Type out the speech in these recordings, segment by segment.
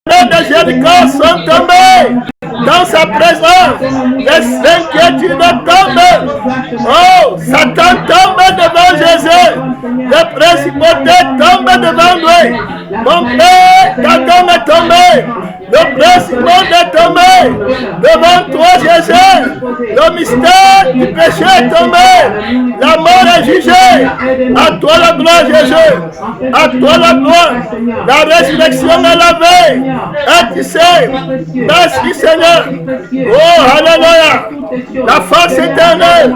nom de Jésus-Christ sont tombés. Dans sa présence, les inquiétudes tombent. Oh, Satan tombe devant Jésus. Les principautés tombent devant lui. Mon Père, ta tombe est tombée. Le principal est tombé. Devant toi, Jésus. Le mystère du péché est tombé. La mort est jugée. À toi la gloire, Jésus. À toi la gloire. La résurrection est lavée. Et tu sais, merci Seigneur. Oh, alléluia. La force éternelle.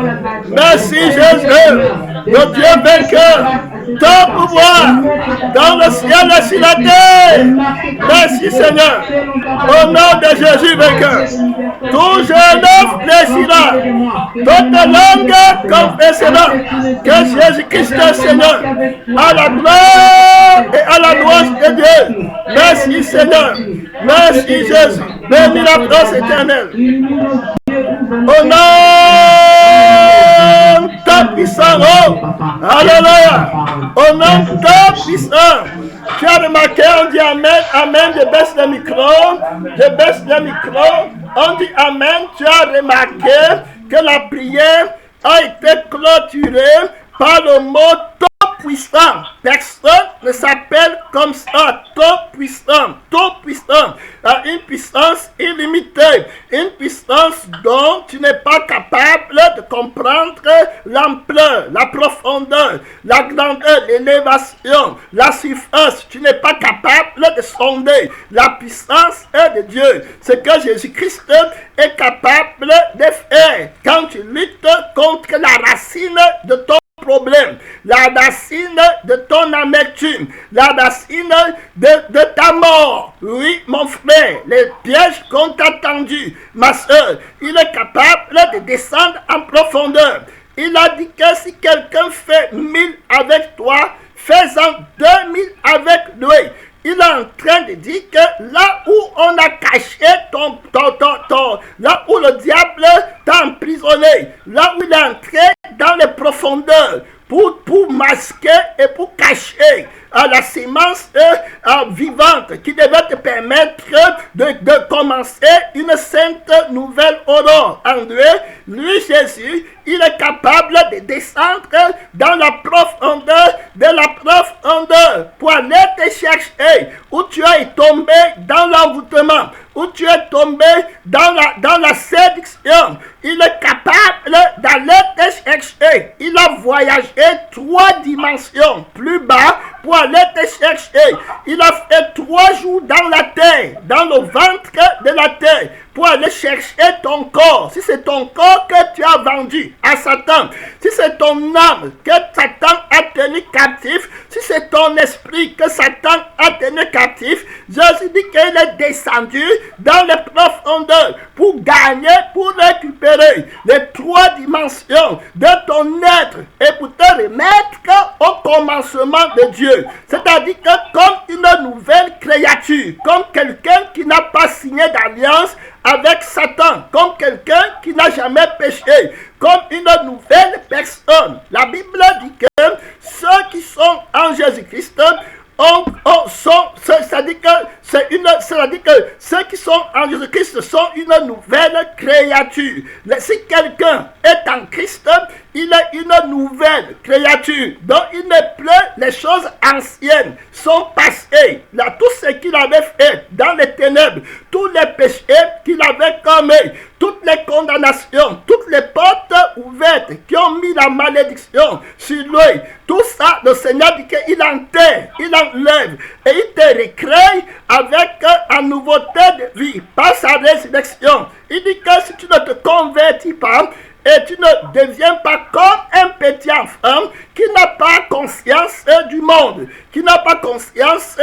Merci Jésus. Le Dieu vainqueur. Ton pouvoir dans le ciel et sur la terre. Merci Seigneur. Au nom de Jésus vainqueur. Tout jeune plaisira. Toute langue confessera que Jésus-Christ est Seigneur. À la gloire et à la louange de Dieu. Merci Seigneur. Merci Jésus. Bénis la force éternelle. Au nom de ta puissance. Oh, alléluia. Au nom de ta puissance. Tu as remarqué, on dit Amen, Amen, je baisse le micro, on dit Amen, tu as remarqué que la prière a été clôturée par le mot tout-puissant. Personne ne s'appelle comme ça, tout-puissant, tout-puissant. Une puissance illimitée, une puissance dont tu n'es pas capable de comprendre l'ampleur, la profondeur, la grandeur, l'élévation, la surface. Tu n'es pas capable de sonder la puissance de Dieu. Ce que Jésus-Christ est capable de faire quand tu luttes contre la racine de ton problème, la racine de ton amertume, la racine de ta mort. Oui, mon frère, les pièges qu'on t'a tendus, ma soeur, il est capable de descendre en profondeur. Il a dit que si quelqu'un fait 1000 avec toi, fais-en 2000 avec lui. Il est en train de dire que là où on a caché là où le diable t'a emprisonné, là où il est entré dans les profondeurs pour masquer et pour cacher la sémence vivante qui devait te permettre de commencer une sainte nouvelle aurore en Dieu. Lui, Jésus, il est capable de descendre dans la profondeur de la profondeur pour aller te chercher où tu es tombé dans l'envoûtement, où tu es tombé dans la séduction. Il est capable d'aller te chercher. Il a voyagé 3 dimensions plus bas pour aller te chercher. Il a fait 3 jours dans la terre, dans le ventre de la terre, pour aller chercher ton corps. Si c'est ton corps que tu as vendu à Satan, si c'est ton âme que Satan a tenu captif, si c'est ton esprit que Satan a tenu captif, Jésus dit qu'il est descendu dans les profondeurs pour gagner, pour récupérer les 3 dimensions de ton être et pour te remettre au commencement de Dieu. C'est-à-dire que comme une nouvelle créature, comme quelqu'un qui n'a pas signé d'alliance avec Satan, comme quelqu'un qui n'a jamais péché, comme une nouvelle personne. La Bible dit que ceux qui sont en Jésus-Christ c'est-à-dire que ceux qui sont en Jésus-Christ sont une nouvelle créature. Si quelqu'un est en Christ, il est une nouvelle créature. Donc il n'est plus, les choses anciennes sont passées. Là, tout ce qu'il avait fait dans les ténèbres, tous les péchés qu'il avait commis, toutes les condamnations, toutes les portes ouvertes qui ont mis la malédiction sur lui, tout ça, le Seigneur dit qu'il enterre, il enlève et il te recrée avec une nouveauté de vie par sa résurrection. Il dit que si tu ne te convertis pas, et tu ne deviens pas comme un petit enfant qui n'a pas conscience du monde, qui n'a pas conscience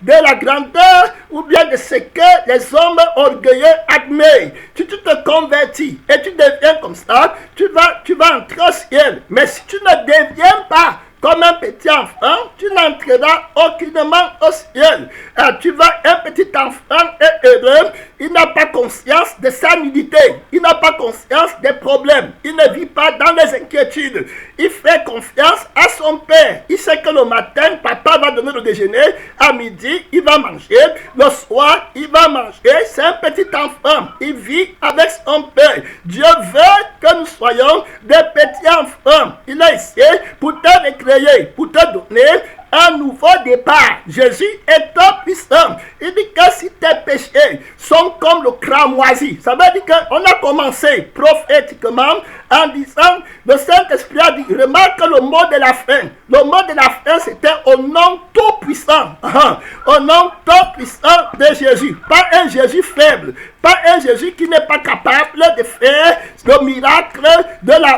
de la grandeur ou bien de ce que les hommes orgueilleux admettent. Si tu te convertis et tu deviens comme ça, tu vas entrer au ciel. Mais si tu ne deviens pas comme un petit enfant, tu n'entreras aucunement au ciel. Tu vas, un petit enfant est heureux, il n'a pas conscience de sa nudité, il n'a pas conscience des problèmes, il ne vit pas dans les inquiétudes, il fait confiance à son père. Il sait que le matin, papa va donner le déjeuner, à midi, il va manger, le soir, il va manger. C'est un petit enfant, il vit avec son père. Dieu veut que nous soyons des petits enfants. Il a essayé pour te recréer, pour te donner un nouveau départ. Jésus est tout puissant. Il dit que si tes péchés sont comme le cramoisi, ça veut dire qu'on a commencé prophétiquement en disant, le Saint-Esprit a dit, remarque le mot de la fin. Le mot de la fin, c'était au nom tout puissant. Au nom tout puissant de Jésus. Pas un Jésus faible. Pas un Jésus qui n'est pas capable de faire le miracle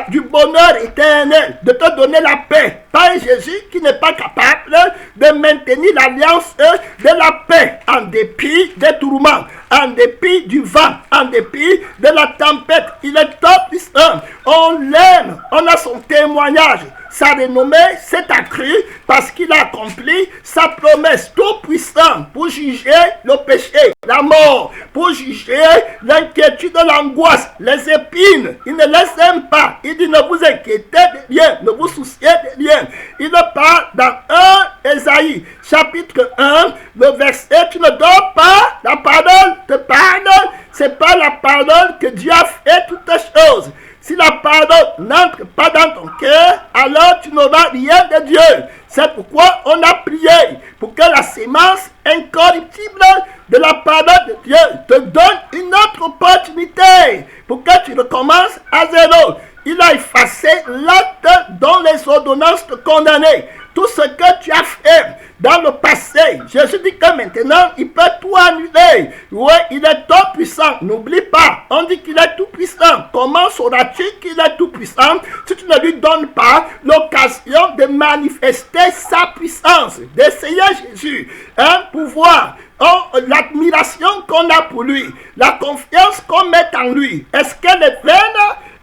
du bonheur éternel, de te donner la paix. Pas un Jésus qui n'est pas capable de maintenir l'alliance de la paix en dépit des tourments, en dépit du vent, en dépit de la tempête. Il est top puissant. On l'aime, on a son témoignage. Sa renommée s'est accrue parce qu'il a accompli sa promesse tout puissant pour juger le péché, la mort, pour juger l'inquiétude, l'angoisse, les épines. Il ne les aime pas. Il dit ne vous inquiétez de rien, ne vous souciez de rien. Il parle dans 1 Ésaïe, chapitre 1, le verset, tu ne dors pas, la parole te parle, c'est pas la parole que Dieu a fait toutes choses. Si la parole n'entre pas dans ton cœur, alors tu n'auras rien de Dieu. C'est pourquoi on a prié pour que la sémence incorruptible de la parole de Dieu te donne une autre opportunité pour que tu recommences à zéro. Il a effacé l'acte dont les ordonnances te condamnaient. Tout ce que tu as fait dans le passé, Jésus dit que maintenant, il peut tout annuler. Oui, il est tout puissant. N'oublie pas, on dit qu'il est tout puissant. Comment sauras-tu qu'il est tout puissant si tu ne lui donnes pas l'occasion de manifester sa puissance, d'essayer Jésus, un pouvoir, l'admiration qu'on a pour lui, la confiance qu'on met en lui. Est-ce qu'elle est pleine?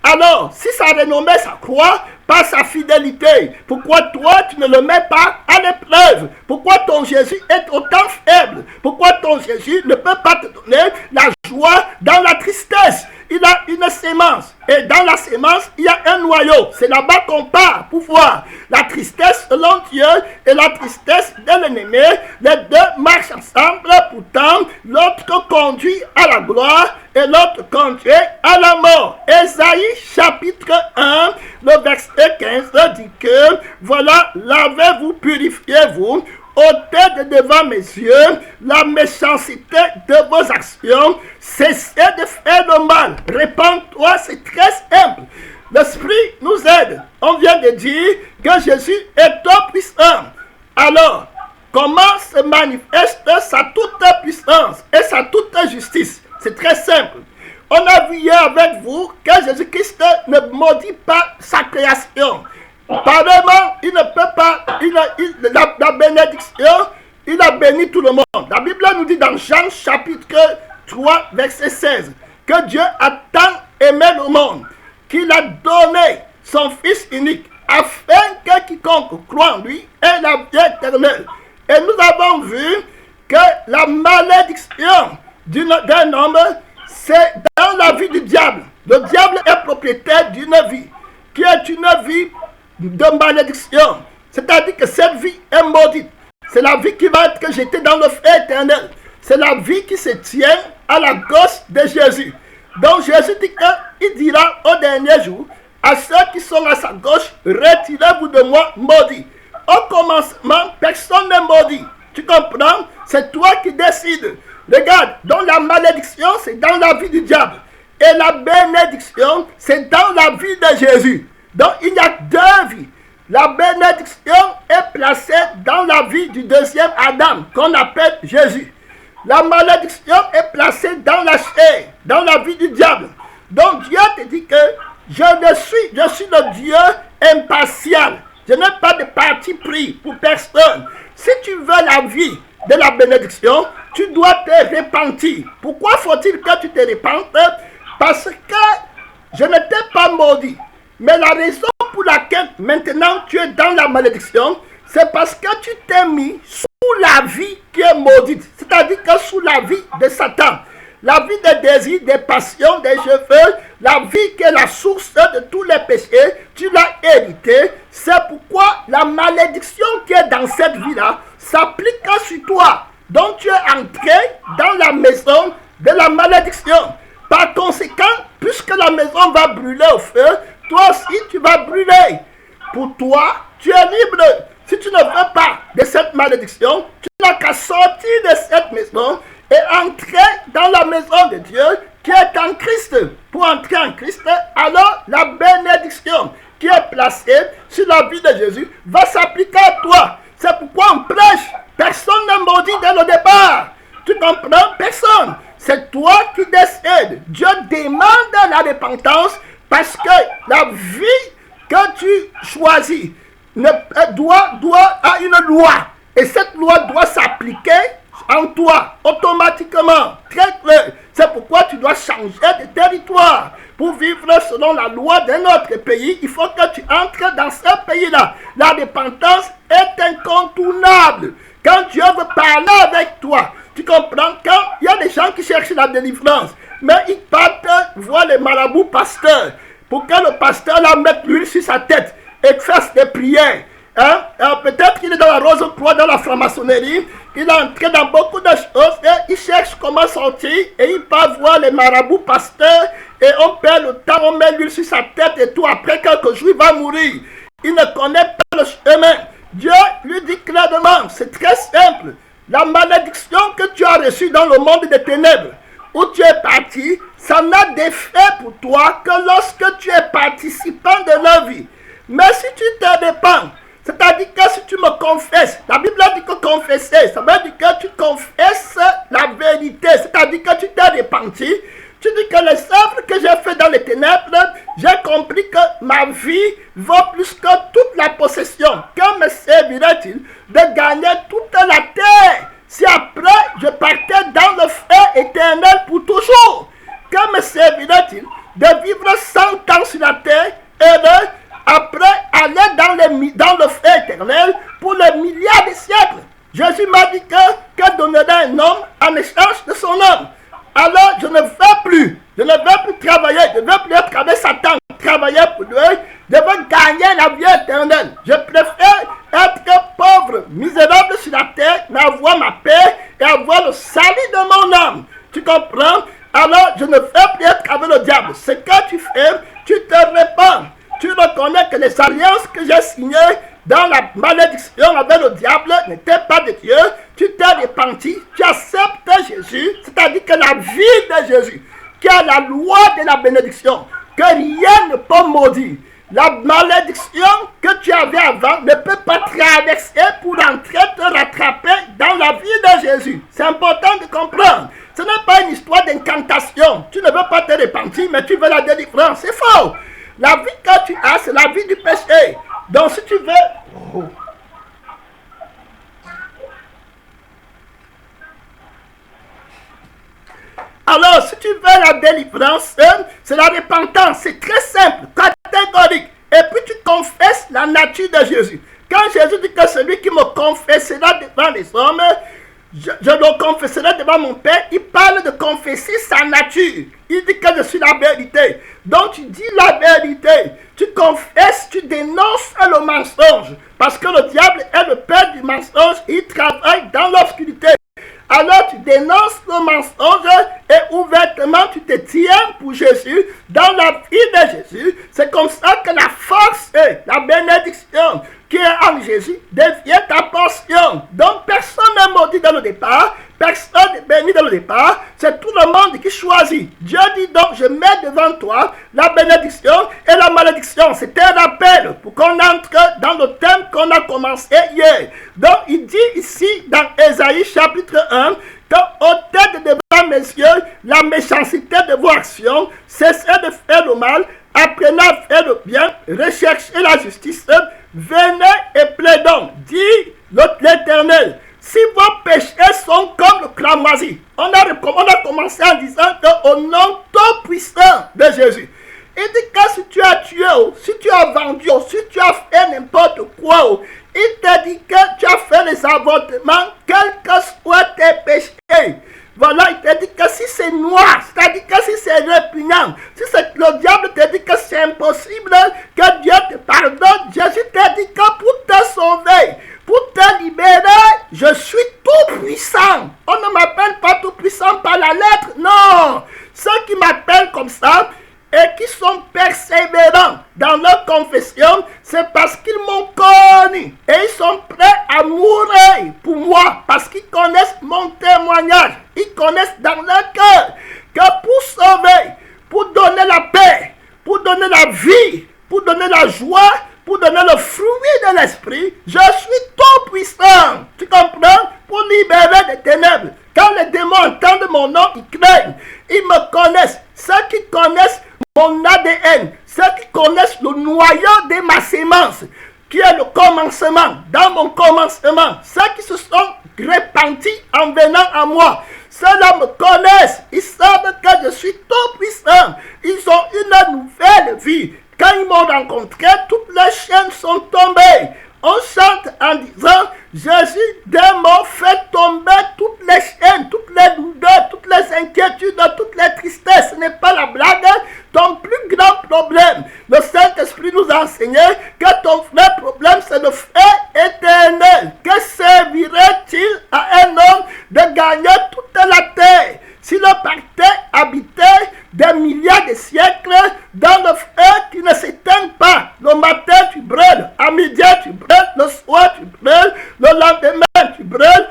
Alors, si sa renommée s'accroît par sa fidélité, pourquoi toi tu ne le mets pas à l'épreuve? Pourquoi ton Jésus est autant faible? Pourquoi ton Jésus ne peut pas te donner la joie dans la tristesse? Il a une sémence et dans la sémence il y a un noyau. C'est là-bas qu'on part pour voir la tristesse selon Dieu et la tristesse de l'ennemi. Les deux marchent ensemble, pourtant l'autre conduit à la gloire et l'autre conduit à la mort. Ésaïe chapitre 1, le verset 15 dit que voilà, lavez-vous, purifiez-vous, ôtez de devant mes yeux la méchanceté de vos actions, cessez de faire le mal, répands-toi, c'est très simple. L'Esprit nous aide. On vient de dire que Jésus est tout puissant. Alors, comment se manifeste sa toute puissance et sa toute justice? C'est très simple. On a vu hier avec vous que Jésus-Christ ne maudit pas sa création. Apparemment, il ne peut pas, la bénédiction, il a béni tout le monde. La Bible nous dit dans Jean chapitre 3, verset 16, que Dieu a tant aimé le monde, qu'il a donné son Fils unique, afin que quiconque croit en lui ait la vie éternelle. Et nous avons vu que la malédiction d'un homme, c'est dans la vie du diable. Le diable est propriétaire d'une vie, qui est une vie de malédiction. C'est-à-dire que cette vie est maudite. C'est la vie qui va être jetée dans le feu éternel. C'est la vie qui se tient à la gauche de Jésus. Donc Jésus dit qu'il dira au dernier jour à ceux qui sont à sa gauche, retirez-vous de moi, maudit. Au commencement, personne n'est maudit. Tu comprends? C'est toi qui décides. Regarde, donc la malédiction, c'est dans la vie du diable. Et la bénédiction, c'est dans la vie de Jésus. Donc il y a deux vies. La bénédiction est placée dans la vie du deuxième Adam, qu'on appelle Jésus. La malédiction est placée dans la chair, dans la vie du diable. Donc Dieu te dit que je suis le Dieu impartial. Je n'ai pas de parti pris pour personne. Si tu veux la vie de la bénédiction, tu dois te repentir. Pourquoi faut-il que tu te repentes? Parce que je ne t'ai pas maudit. Mais la raison pour laquelle maintenant tu es dans la malédiction, c'est parce que tu t'es mis sous la vie qui est maudite. C'est-à-dire que sous la vie de Satan. la vie des désirs, des passions, des cheveux, la vie qui est la source de tous les péchés, tu l'as hérité. C'est pourquoi la malédiction qui est dans cette vie-là s'applique sur toi. Donc tu es entré dans la maison de la malédiction. Par conséquent, puisque la maison va brûler au feu, toi aussi tu vas brûler. Pour toi, tu es libre. Si tu ne veux pas de cette malédiction, tu n'as qu'à sortir de cette maison et entrer dans la maison de Dieu qui est en Christ. Pour entrer en Christ, alors la bénédiction qui est placée sur la vie de Jésus va s'appliquer à toi. C'est pourquoi on prêche. Personne n'est maudit dès le départ. Tu comprends? Personne. C'est toi qui décides. Dieu demande la repentance parce que la vie que tu choisis a une loi. Et cette loi doit s'appliquer en toi, automatiquement. Très clair. C'est pourquoi tu dois changer de territoire. Pour vivre selon la loi d'un autre pays, il faut que tu entres dans ce pays-là. La repentance est incontournable. Quand Dieu veut parler avec toi, tu comprends, quand il y a des gens qui cherchent la délivrance, mais ils partent voir les marabouts pasteurs, pour que le pasteur leur mette l'huile sur sa tête et fasse des prières. Hein? Peut-être qu'il est dans la rose croix, dans la franc-maçonnerie, il est entré dans beaucoup de choses et il cherche comment sortir et il part voir les marabouts pasteurs et on perd le temps, on met l'huile sur sa tête et tout, après quelques jours il va mourir. Il ne connaît pas le chemin. Dieu lui dit clairement, c'est très simple. La malédiction que tu as reçue dans le monde des ténèbres, où tu es parti, ça n'a d'effet pour toi que lorsque tu es participant de la vie. Mais si tu te répands, c'est-à-dire que si tu me confesses, la Bible dit que confesser, ça veut dire que tu confesses la vérité, c'est-à-dire que tu t'es repenti. Tu dis que les œuvres que j'ai fait dans les ténèbres, j'ai compris que ma vie vaut plus que toute la possession. Que me servirait-il de gagner toute la terre si après je partais dans le feu éternel pour toujours? Que me servirait-il de vivre 100 ans sur la terre et après aller dans le feu éternel pour les milliards de siècles? Jésus m'a dit que donnerait un homme en échange de son âme. Alors je ne veux plus travailler, je ne veux plus être avec Satan, travailler pour lui, je veux gagner la vie éternelle. Je préfère être pauvre, misérable sur la terre, mais avoir ma paix et avoir le salut de mon âme. Tu comprends? Alors je ne veux plus être avec le diable. Ce que tu fais, tu te répands. Tu reconnais que les alliances que j'ai signées dans la malédiction avec le diable n'étaient pas de Dieu. Tu t'es repenti, tu acceptes Jésus, c'est-à-dire que la vie de Jésus, qui est la loi de la bénédiction, que rien ne peut maudire. La malédiction que tu avais avant ne peut pas traverser pour entrer te rattraper dans la vie de Jésus. C'est important de comprendre. Ce n'est pas une histoire d'incantation. Tu ne veux pas te repentir, mais tu veux la délivrance. C'est faux. La vie que tu as, c'est la vie du péché. Donc si tu veux... Alors, si tu veux la délivrance, c'est la repentance. C'est très simple, catégorique. Et puis tu confesses la nature de Jésus. Quand Jésus dit que celui qui me confessera devant les hommes, je le confesserai devant mon Père, il parle de confesser sa nature. Il dit que je suis la vérité. Donc tu dis la vérité. Tu confesses, tu dénonces le mensonge. Parce que le diable est le père du mensonge. Il travaille dans l'obscurité. Alors tu dénonces le mensonge et ouvertement tu te tiens pour Jésus dans la vie de Jésus. C'est comme ça que la force et la bénédiction qui est en Jésus devient ta portion. Donc personne n'est maudit dans le départ, personne n'est béni dans le départ, c'est tout le monde qui choisit. Dieu dit donc, je mets devant toi la bénédiction et la malédiction. C'est un rappel pour qu'on entre dans le thème qu'on a commencé hier. Donc il dit ici dans Ésaïe chapitre 1, qu'ôtez de devant mes yeux la méchanceté de vos actions, cessez de faire le mal, apprenez à faire le bien, recherchez la justice, venez et plaidons, dit l'Éternel. Si vos péchés sont comme le cramoisi, on a commencé en disant qu'au nom tout puissant de Jésus, il dit que si tu as tué, si tu as vendu, si tu as fait n'importe quoi, il te dit que tu as fait les avortements, quels que soient tes péchés. Voilà, il te dit que si c'est noir, c'est-à-dire que si c'est répugnant, si le diable te dit que c'est impossible que Dieu te pardonne, Jésus te dit que pour te sauver, pour te libérer, je suis tout puissant. On ne m'appelle pas tout puissant par la lettre, non. Ceux qui m'appellent comme ça et qui sont persévérants dans leur confession, c'est parce qu'ils m'ont connu et ils sont prêts à mourir pour moi parce qu'ils connaissent mon témoignage. Ils connaissent dans leur cœur que pour sauver, pour donner la paix, pour donner la vie, pour donner la joie, pour donner le fruit de l'esprit, je suis tout puissant. Tu comprends? Pour libérer des ténèbres. Quand les démons entendent mon nom, ils craignent. Ils me connaissent. Ceux qui connaissent mon ADN, ceux qui connaissent le noyau de ma sémence, qui est le commencement, dans mon commencement, ceux qui se sont repentis en venant à moi, ceux-là me connaissent. Ils savent que je suis tout puissant. Ils ont une nouvelle vie. Quand ils m'ont rencontré, toutes les chaînes sont tombées. On chante en disant, Jésus des morts fait tomber toutes les chaînes, toutes les douleurs, toutes les inquiétudes, toutes les tristesses. Ce n'est pas la blague. Ton plus grand problème, le Saint-Esprit nous a enseigné que ton vrai problème, c'est le feu éternel. Que servirait-il à un homme de gagner toute la terre s'il partait habiter des milliers de siècles dans le feu qui ne s'éteint pas? Le matin tu brûles, à midi tu brûles, le soir tu brûles, le lendemain tu brûles,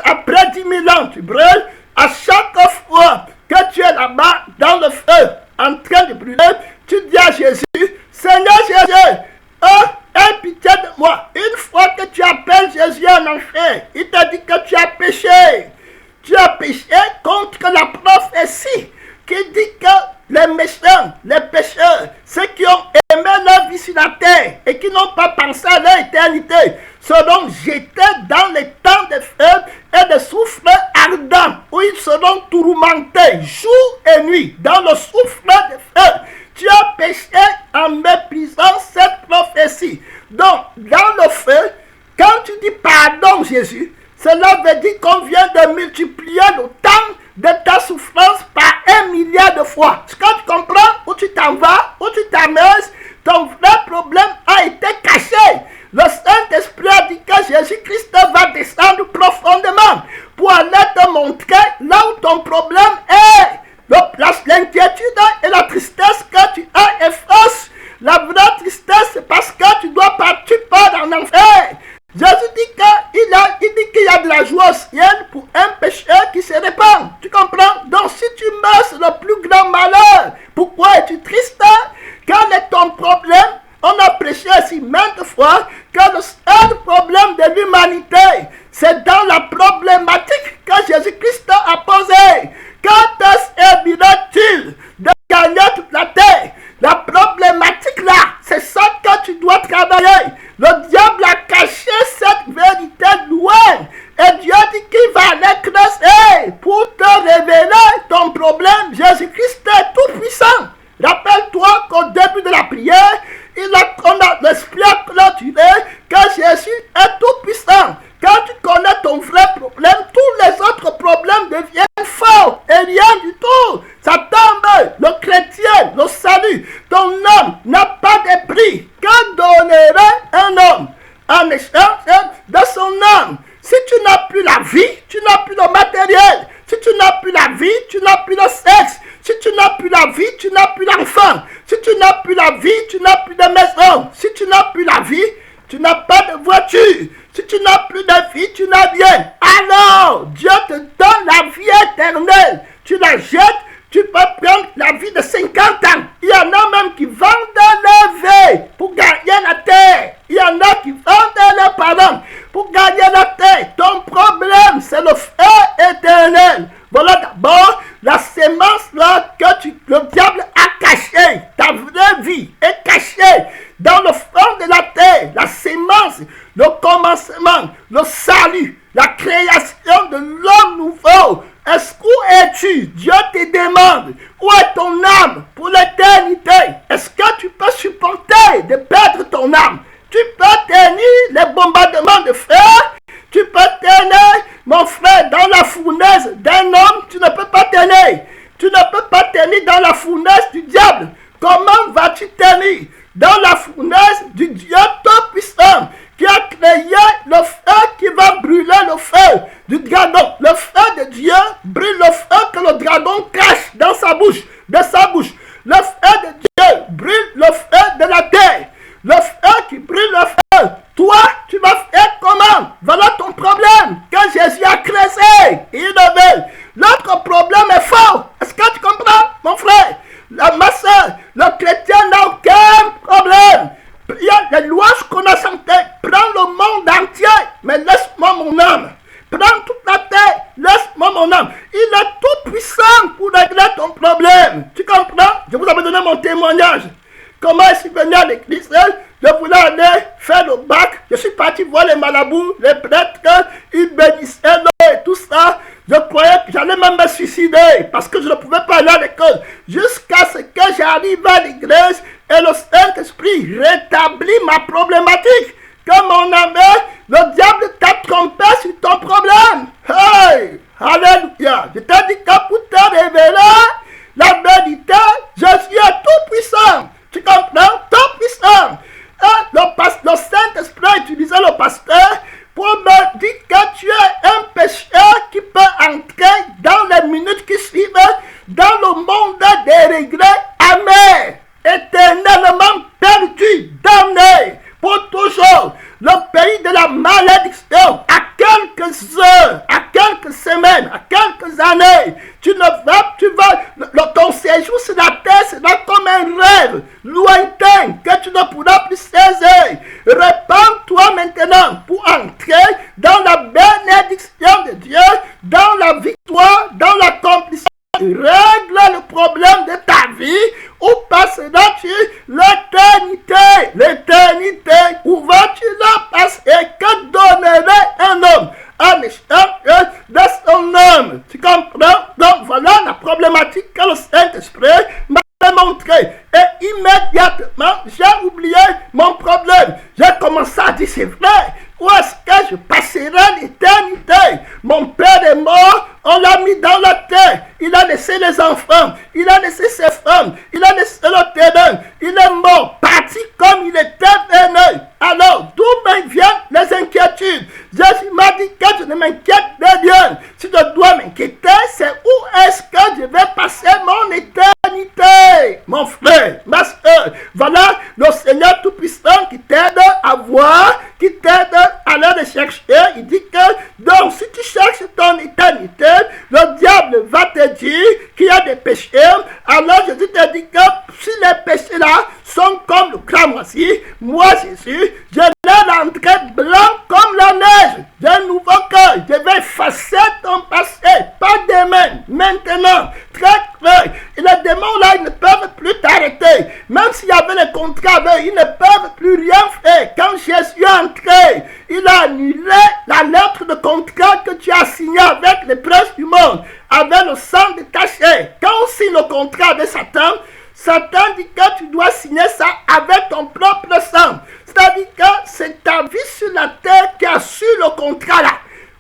après 10 000 ans tu brûles. À chaque fois que tu es là-bas dans le feu en train de brûler, tu dis à Jésus, Seigneur Jésus, aie pitié de moi. Une fois que tu appelles Jésus en enfer, il te dit que tu as péché. Tu as péché contre la prophétie qui dit que les méchants, les pécheurs, ceux qui ont aimé leur vie sur la terre et qui n'ont pas pensé à leur éternité, seront jetés dans les temps de feu et de soufre ardent, où ils seront tourmentés jour et nuit dans le soufre de feu. Tu as péché en méprisant cette prophétie. Donc, dans le feu, quand tu dis pardon, Jésus, cela veut dire qu'on vient de multiplier le temps de ta souffrance par 1 milliard de fois. Est-ce que tu comprends? Où tu t'en vas, où tu t'amuses, ton vrai problème a été caché. Le Saint-Esprit a dit que Jésus-Christ va descendre profondément pour aller te montrer là où ton problème est. L'inquiétude et la tristesse que tu as efface. La vraie tristesse, c'est parce que tu dois partir par en enfer. Jésus dit qu'il y a de la joie au ciel pour un pécheur qui se répand. Tu comprends? Donc si tu meurs, c'est le plus grand malheur. Pourquoi es-tu triste? Quel est ton problème? On a prêché ici maintes fois que le seul problème de l'humanité, c'est dans la problématique que Jésus-Christ a posée. Quand te servira-t-il de gagner toute la terre? La problématique là, c'est ça que tu dois travailler. Le diable a caché cette vérité loin. Et Dieu dit qu'il va aller creuser pour te révéler ton problème. Jésus-Christ est tout puissant. Rappelle-toi qu'au début de la prière, l'Esprit a clôturé que Jésus est tout puissant. Quand tu connais ton vrai problème, tous les autres problèmes deviennent faux et rien du tout. Ça tombe. Le chrétien, le salut, ton âme n'a pas de prix. Que donnerait un homme en échange de son âme? Si tu n'as plus la vie, tu n'as plus le matériel. Si tu n'as plus la vie, tu n'as plus le sexe. Si tu n'as plus la vie, tu n'as plus l'enfant. Si tu n'as plus la vie, tu n'as plus de maison. Si tu n'as plus la vie, tu n'as pas de voiture. Si tu n'as plus de vie, tu n'as rien. Alors, Dieu te donne la vie éternelle. Tu la jettes, tu peux prendre la vie de 50 ans. Il y en a même qui vendent leur vie pour gagner la terre. Il y en a qui vendent leurs parents pour gagner la terre. Ton problème, c'est le feu éternel. Voilà d'abord la sémence là que le diable a cachée. Ta vraie vie est cachée dans le fond de la terre. La sémence, le commencement, le salut, la création de l'homme nouveau. Où es-tu? Dieu te demande. Où est ton âme pour l'éternité? Est-ce que tu peux supporter de perdre ton âme? Tu peux tenir les bombardements de feu? Tu peux tenir, mon frère, dans la fournaise d'un homme, tu ne peux pas tenir. Tu ne peux pas tenir dans la fournaise du diable. Comment vas-tu tenir dans la fournaise du Dieu Tout-Puissant qui a créé le feu qui va brûler le feu du dragon? Le feu de Dieu brûle le feu que le dragon cache dans sa bouche, de sa bouche. Le feu de Dieu brûle le feu de la terre. Le feu qui brûle le feu. Toi, tu vas faire comment? Voilà ton problème. Quand Jésus a créé une nouvelle, l'autre problème est fort. Est-ce que tu comprends, mon frère? Ma soeur, le chrétien n'a aucun problème. Il y a les louanges qu'on a chantées. Prends le monde entier, mais laisse-moi mon âme. Prends toute la terre, laisse-moi mon âme. Il est tout puissant pour régler ton problème. Tu comprends? Je vous avais donné mon témoignage. Comment je suis venu à l'église? Je voulais aller faire le bac. Je suis parti voir les marabouts, les prêtres, ils bénissaient l'eau et tout ça. Je croyais que j'allais même me suicider parce que je ne pouvais pas aller à l'école. Jusqu'à ce que j'arrive à l'église et le Saint-Esprit rétablit ma problématique. Comme mon ami, le diable t'a trompé sur ton problème. Hey! Alléluia! Je t'ai dit que pour te révéler la vérité, Jésus est tout puissant. Tu comprends? Tout puissant. Le Saint-Esprit utilisait le pasteur pour me dire que tu es un pécheur qui peut entrer dans les minutes qui suivent dans le monde des regrets amers, éternellement perdu, damné pour toujours. Le pays de la malédiction, à quelques heures, à quelques semaines, à quelques années, ton séjour sur la terre sera comme un rêve lointain que tu ne pourras plus saisir. Répands-toi maintenant pour entrer dans la bénédiction de Dieu, dans la victoire, dans l'accomplissement. Règle le problème de ta vie. Où passeras-tu l'éternité? L'éternité, où vas-tu la passer? Que donnerait un homme à l'échange de son âme? Tu comprends? Donc voilà la problématique que le Saint-Esprit m'a montré. Et immédiatement, j'ai oublié mon problème. J'ai commencé à dire, c'est vrai. Où est-ce que je passerai l'éternité? Mon père est mort, on l'a mis dans la terre. Il a laissé les enfants, il a laissé ses femmes, il a laissé le terrain. Il est mort, parti comme il était venu. Alors, d'où me viennent les inquiétudes? Jésus m'a dit que je ne m'inquiète de rien. Si je dois m'inquiéter, c'est où est-ce que je vais passer mon éternité? Mon frère, ma soeur, voilà le Seigneur Tout-Puissant qui t'aide à voir, qui t'aide à aller le chercher. Il dit que, donc, si tu cherches ton éternité, le diable va te dire qu'il y a des péchés. Alors, Jésus te dit que si les péchés-là sont comme le cramoisi, moi, Jésus, je l'ai rentré blanc comme la neige. J'ai un nouveau cœur. Je vais effacer ton passé. Pas demain, maintenant. Très clair. Et les démons là, ils ne peuvent plus t'arrêter. Même s'il y avait les contrats avec eux, ils ne peuvent plus rien faire. Quand Jésus est entré, il a annulé la lettre de contrat que tu as signé avec les princes du monde, avec le sang détaché. Quand on signe le contrat avec Satan, Satan dit que tu dois signer ça avec ton propre sang. C'est-à-dire que c'est ta vie sur la terre qui a su le contrat là.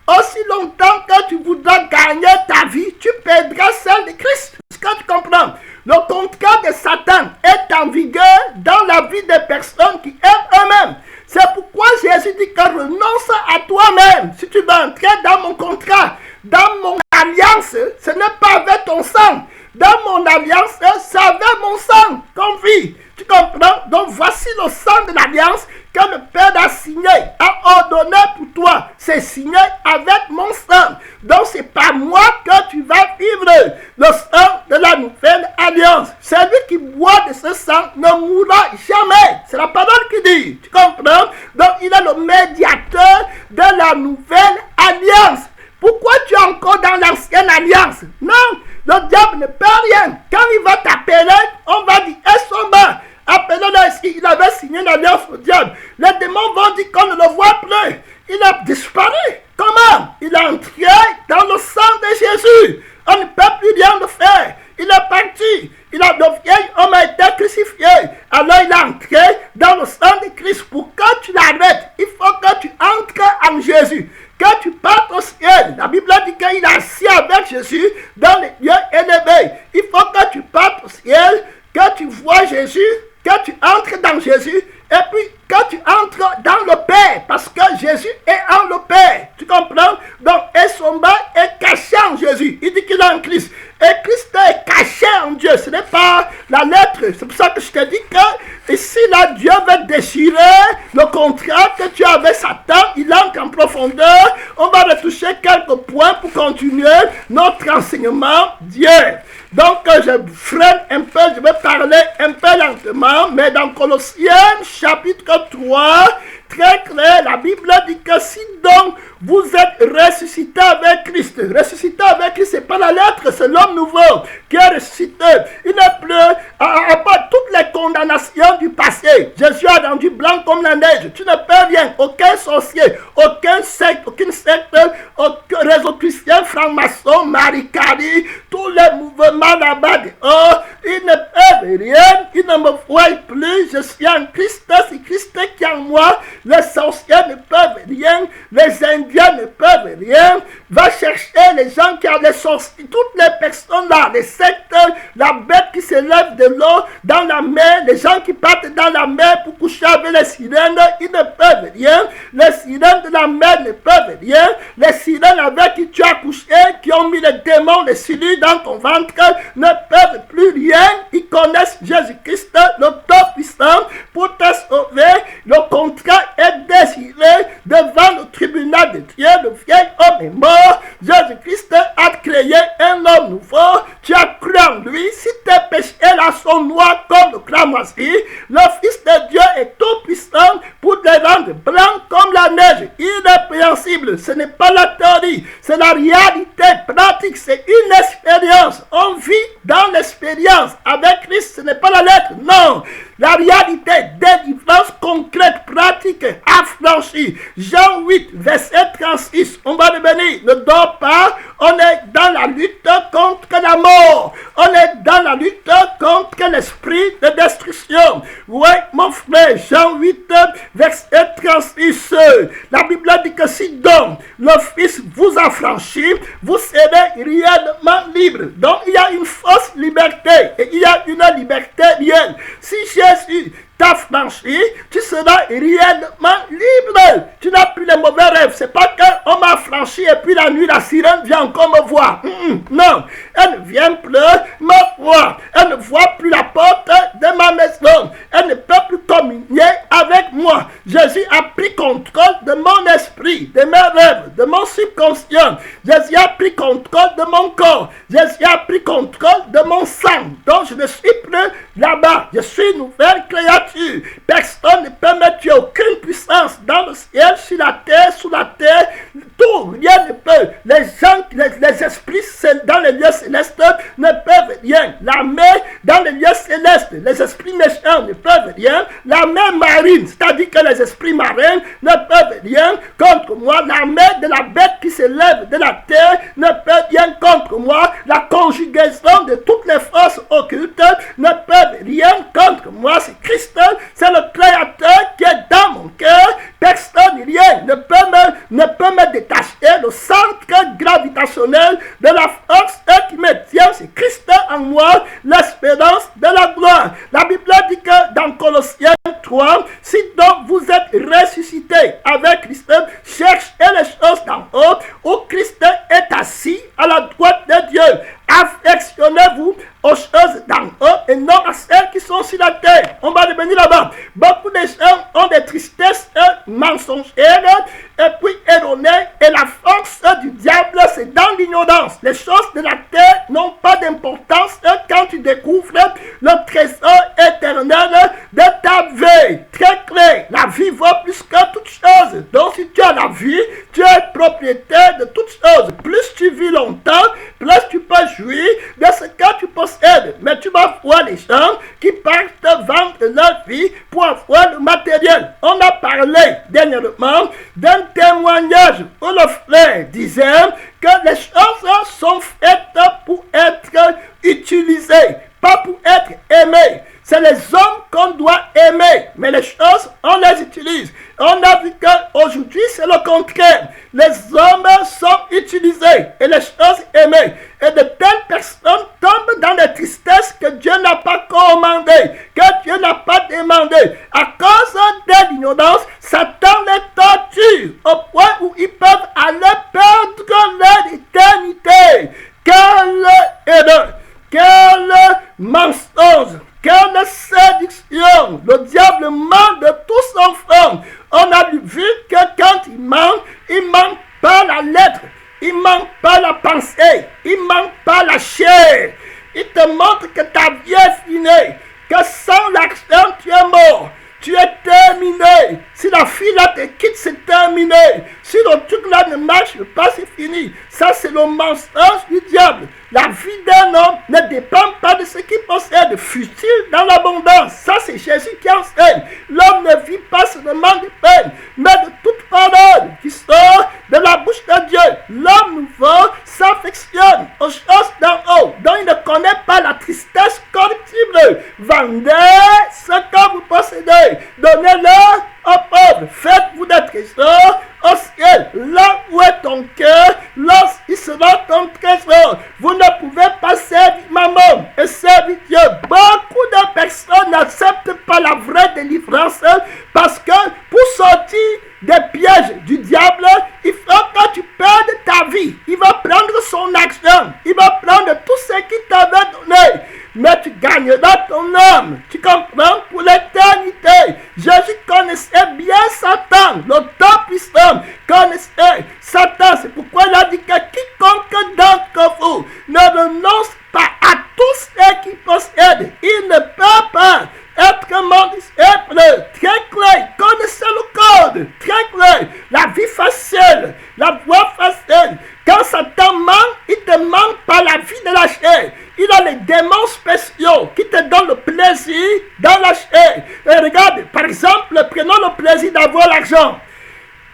Aussi longtemps que tu voudras gagner ta vie, tu perdras celle de Christ. Est-ce que tu comprends? Le contrat de Satan est en vigueur dans la vie des personnes qui aiment eux-mêmes. C'est pourquoi Jésus dit que renonce à toi-même. Si tu veux entrer dans mon contrat, dans mon alliance, ce n'est pas avec ton sang. Dans mon alliance, c'est avec mon sang qu'on vit. Tu comprends? Donc voici le sang de l'alliance que le Père a signé, a ordonné pour toi. C'est signé avec mon sang. Donc c'est pas moi que tu vas vivre. Le sang de la nouvelle alliance. Celui qui boit de ce sang ne mourra jamais. C'est la parole qui dit. Tu comprends? Donc il est le médiateur de la nouvelle alliance. Pourquoi tu es encore dans l'ancienne alliance? Non, le diable ne peut rien. Quand il va t'appeler, on va dire, est-ce qu'on va appelez-le ici? Il avait signé une alliance au diable. Les démons vont dire qu'on ne le voit plus. Il a disparu. Comment? Il est entré dans le sang de Jésus. On ne peut plus rien le faire. Il est parti. Le vieil homme a été crucifié. Alors il est entré dans le sang de Christ. Pour que tu l'arrêtes, il faut que tu entres en Jésus. Que Christ est caché en Dieu. Ce n'est pas la lettre. C'est pour ça que je te dis que ici, là, Dieu veut déchirer le contrat que tu as avec Satan. Il entre en profondeur. On va retoucher quelques points pour continuer notre enseignement Dieu. Donc, je freine un peu, je vais parler un peu lentement, mais dans Colossiens, chapitre 3, très clair, la Bible dit que si donc vous êtes ressuscité avec Christ, c'est pas la lettre, c'est l'homme nouveau qui est ressuscité. Il n'est plus à part toutes les condamnations du passé. Jésus a rendu blanc comme la neige. Tu ne peux rien. Aucun sorcier, aucune secte, aucun réseau christien, franc-maçon, Marie-Carie, tous les mouvements là-bas dehors, ils ne peuvent rien. Ils ne me voient plus. Je suis en Christ. C'est Christ qui est en moi. Les sorciers ne peuvent rien. Les Indiens ne peuvent rien. Va chercher les gens qui ont les sorciers. Toutes les personnes là, les sectes, la bête qui se lève de l'eau dans la mer, les gens qui partent dans la mer pour coucher avec les sirènes, ils ne peuvent rien. Les sirènes de la mer ne peuvent rien. Les sirènes avec qui tu as couché, qui ont mis les démons, les cellules dans ton ventre, ne peuvent plus rien. Ils connaissent Jésus-Christ, le Tout-Puissant, pour te sauver. Le contrat est désiré devant le tribunal de Dieu. Le vieil homme est mort. Jésus-Christ a créé un homme nouveau. Tu as cru en lui. Si tes péchés là sont noirs comme le cramoisi, le Fils de Dieu est tout puissant pour te rendre blanc comme la neige. Irrépréhensible. Ce n'est pas la théorie, c'est la réalité pratique, c'est une expérience. On vit dans l'expérience. Avec Christ, ce n'est pas la lettre, non. La réalité, délivrance concrète, pratique, affranchie. Jean 8, verset 36. On va revenir. Ne dors pas. On est dans la lutte contre la mort. On est dans la lutte contre l'esprit de destruction. Oui, mon frère, Jean 8, verset 36. La Bible dit que si donc le Fils vous affranchit, vous serez réellement libre. Donc il y a une fausse liberté et il y a une liberté réelle. Si Jésus t'a franchi, tu seras réellement libre. Tu n'as plus les mauvais rêves. C'est pas qu'on m'a franchi et puis la nuit, la sirène vient encore me voir. Non, elle ne vient plus me voir. Elle ne voit plus la porte de ma maison. Elle ne peut plus communier avec moi. Jésus a pris contrôle de mon esprit, de mes rêves, de mon subconscient. Jésus a pris contrôle de mon corps. Jésus a pris contrôle de mon sang. Donc je ne suis plus là-bas. Je suis une nouvelle créature. Personne ne peut me tuer, aucune puissance dans le ciel, sur la terre, sous la terre, tout, rien ne peut. Les gens, les esprits dans les lieux célestes ne peuvent rien. La mer dans les lieux célestes, les esprits méchants ne peuvent rien. La mer marine, c'est-à-dire que les esprits marins ne peuvent rien contre moi. La mer de la bête qui se lève de la terre ne peut rien contre moi. La conjugaison de toutes les forces occultes ne peuvent rien contre moi. C'est Christ. C'est le Créateur qui est dans mon cœur. Personne, rien ne peut me détacher. Le centre gravitationnel de la force qui me tient, c'est Christ en moi, l'espérance de la gloire. La Bible dit que dans Colossiens 3, si donc vous êtes ressuscités avec Christ, cherchez les choses d'en haut, où Christ est assis à la droite de Dieu. Affectionnez-vous aux choses d'en haut et non à celles qui sont sur la terre. On va revenir là-bas. Beaucoup de gens ont des tristesses mensongères et puis erronées, et la force du diable, c'est dans l'ignorance. Les choses de la terre n'ont pas d'importance quand tu découvres le trésor éternel de ta vie. Très clair, la vie vaut plus que toutes choses. Donc si tu as la vie, tu es propriétaire de toutes choses. Plus tu vis longtemps, plus tu peux jouir de ce que tu possèdes. Mais tu vas voir les gens qui partent vendre leur vie pour avoir le matériel. On a parlé dernièrement d'un témoignage où le frère disait que les choses sont faites pour être utilisées, pas pour être chair. Il te montre que ta vie est finie, que sans l'argent, tu es mort. Tu es terminé. Si la fille là te quitte, c'est terminé. Si le truc là ne marche pas, c'est fini. Ça, c'est le mensonge du diable. La vie d'un homme ne dépend pas de ce qu'il possède. Fut-il dans l'abondance. Ça, c'est Jésus qui enseigne. L'homme ne vit pas seulement de peine, mais de toute parole qui sort de la bouche de Dieu. L'homme nouveau s'affectionne aux choses d'en haut, dont il ne connaît pas la tristesse corruptible. Vendez ce que vous possédez. Donnez-le aux pauvres. Faites-vous des trésors au ciel. Là où est ton cœur, là il sera ton trésor. Vous ne pouvez pas servir maman et servir Dieu. Beaucoup de personnes n'acceptent pas la vraie délivrance parce que pour sortir des pièges du diable, il faut que tu perdes ta vie. Il va prendre son argent. Il va prendre tout ce qu'il t'avait donné. Mais tu gagneras ton âme. Tu comprends? Pour l'éternité. Jésus connaissait bien Satan. Le Tout-Puissant connaissait Satan. C'est pourquoi il a dit que quiconque d'entre vous ne renonce pas à tout ce qu'il possède, il ne peut pas être mon disciple. Très clair. Connaissez le code. Très clair. La vie facile. La voie facile. Quand Satan ment, il te ment par la vie de la chair. Il a les démons spéciaux qui te donnent le plaisir dans la chair. Et regarde, par exemple, prenons le plaisir d'avoir l'argent.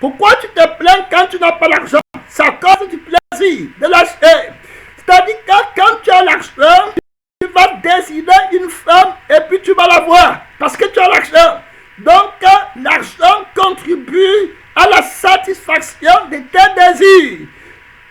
Pourquoi tu te plains quand tu n'as pas l'argent? C'est à cause du plaisir de la chair. C'est-à-dire que quand tu as l'argent, tu vas désirer une femme et puis tu vas la voir parce que tu as l'argent. Donc, l'argent contribue à la satisfaction de tes désirs.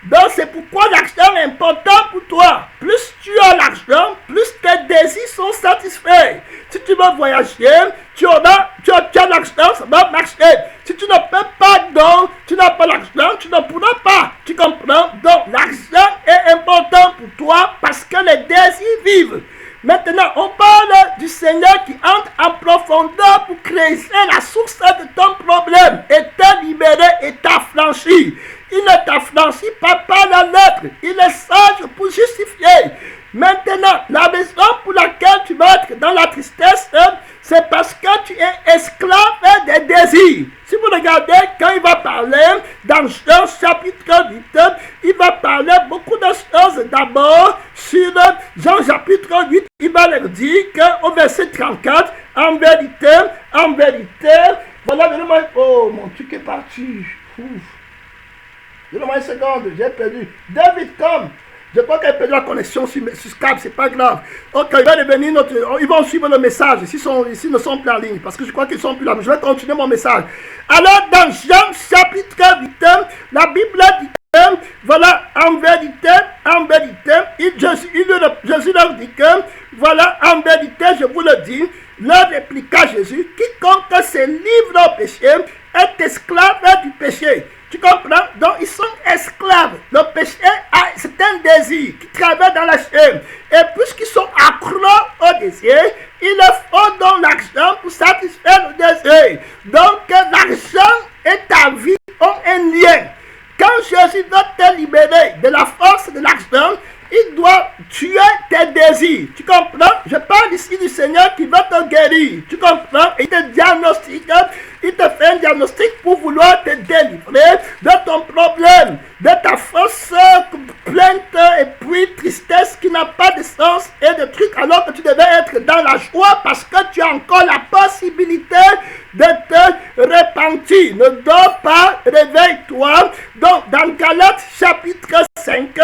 Donc, c'est pourquoi l'argent est important pour toi. Plus tu as l'argent, plus tes désirs sont satisfaits. Si tu veux voyager, tu as l'argent, ça va marcher. Si tu ne peux pas, donc, tu n'as pas l'argent, tu ne pourras pas. Tu comprends? Donc, l'argent est important pour toi parce que les désirs vivent. Maintenant, on parle du Seigneur qui entre en profondeur pour créer la source de ton problème et te libérer et t'affranchir. Il ne t'affranchit pas par la lettre. Il est sage pour justifier. Maintenant, la raison pour laquelle tu vas être dans la tristesse, c'est parce que tu es esclave des désirs. Si vous regardez, quand il va parler dans Jean chapitre 8, il va parler beaucoup de choses. D'abord, sur Jean chapitre 8, il va leur dire qu'au verset 34, en vérité, voilà, donnez-moi, oh, mon truc est parti. Donnez-moi une seconde, j'ai perdu. David, comme. Je crois qu'elle a perdu la connexion sur Skype, c'est pas grave. Ok, il va devenir ils vont suivre le message s'ils ne sont plus en ligne, parce que je crois qu'ils ne sont plus là. Mais je vais continuer mon message. Alors, dans Jean chapitre 8, la Bible dit que, voilà, en vérité, Jésus leur dit que, voilà, en vérité, je vous le dis, leur répliqua Jésus, quiconque se livre au péché est esclave du péché. Tu comprends? Donc, ils sont esclaves. Le péché, c'est un désir qui travaille dans la chair. Et puisqu'ils sont accros au désir, il leur faut donc l'argent pour satisfaire le désir. Donc, l'argent et ta vie ont un lien. Quand Jésus doit te libérer de la force de l'argent, il doit tuer tes désirs. Tu comprends? Je parle ici du Seigneur qui va te guérir. Tu comprends? Il te diagnostique. Il te fait un diagnostic pour vouloir te délivrer de ton problème, de ta fausse plainte et puis tristesse qui n'a pas de sens et de trucs alors que tu devais être dans la joie parce que tu as encore la possibilité de te repentir. Ne dors pas, réveille-toi. Donc, dans Galates chapitre 5,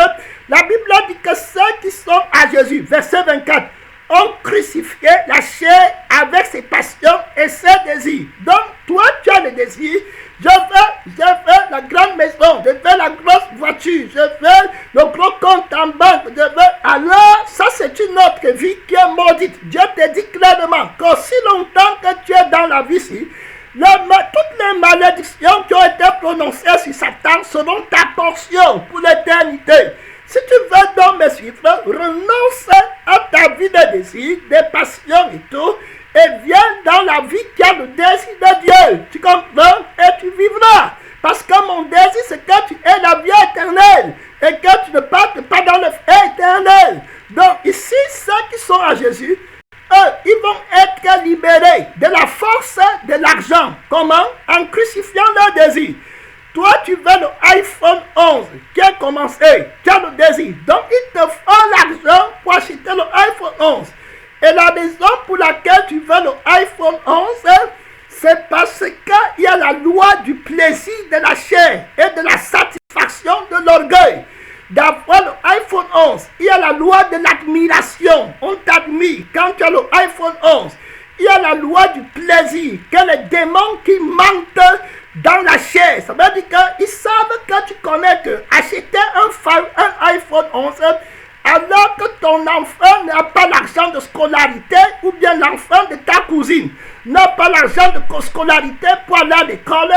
la Bible dit que ceux qui sont à Jésus, verset 24, ont crucifié la chair avec ses passions et ses désirs. Donc, toi, tu as le désir. Je veux la grande maison, je veux la grosse voiture, je veux le gros compte en banque, je veux... Alors, ça, c'est une autre vie qui est maudite. Dieu te dit clairement qu'aussi longtemps que tu es dans la vie ici, toutes les malédictions qui ont été prononcées sur Satan seront ta portion pour l'éternité. Si tu veux donc me suivre, renonce à ta vie de désir, des passions et tout, et viens dans la vie qui a le désir de Dieu. Tu comprends? Et tu vivras. Parce que mon désir, c'est que tu aies la vie éternelle. Et que tu ne partes pas dans le feu éternel. Donc ici, ceux qui sont à Jésus, eux, ils vont être libérés de la force de l'argent. Comment? En crucifiant leur désir. Toi, tu veux le iPhone 11 qui a commencé, tu as le désir. Donc, ils te font l'argent pour acheter le iPhone 11. Et la raison pour laquelle tu veux le iPhone 11, c'est parce qu'il y a la loi du plaisir de la chair et de la satisfaction de l'orgueil. D'avoir le iPhone 11, il y a la loi de l'admiration. On t'admire quand tu as le iPhone 11. Il y a la loi du plaisir, que les démons qui mentent dans la chair. Ça veut dire qu'ils savent que tu connais que acheter un iPhone 11, alors que ton enfant n'a pas l'argent de scolarité, ou bien l'enfant de ta cousine n'a pas l'argent de scolarité pour aller à l'école,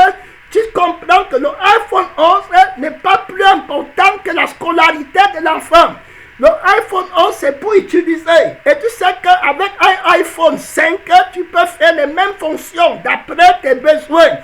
tu comprends que le iPhone 11 n'est pas plus important que la scolarité de l'enfant. Le iPhone 11, c'est pour utiliser. Et tu sais qu'avec un iPhone 5, tu peux faire les mêmes fonctions d'après tes besoins.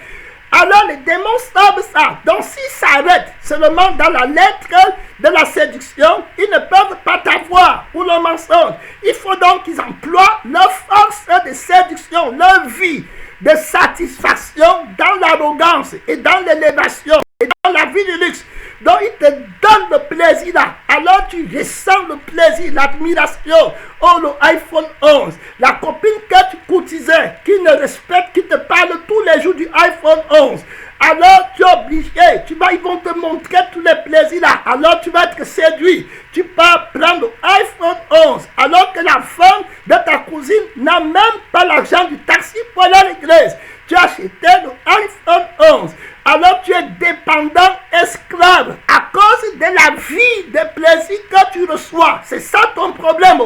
Alors les démons savent ça. Donc s'ils s'arrêtent seulement dans la lettre de la séduction, ils ne peuvent pas t'avoir pour le mensonge. Il faut donc qu'ils emploient leur force de séduction, leur vie de satisfaction dans l'arrogance et dans l'élévation et dans la vie du luxe. Donc il te donne le plaisir là. Alors tu ressens le plaisir, l'admiration. Oh, le iPhone 11. La copine que tu courtisais, qui ne respecte, qui te parle tous les jours du iPhone 11. Alors tu es obligé, ils vont te montrer tous les plaisirs là. Alors tu vas être séduit. Tu peux prendre le iPhone 11. Alors que la femme de ta cousine n'a même pas l'argent du taxi pour aller à l'église. Tu as acheté le iPhone 11. Alors tu es dépendant, esclave, à cause de la vie de plaisir que tu reçois. C'est ça ton problème.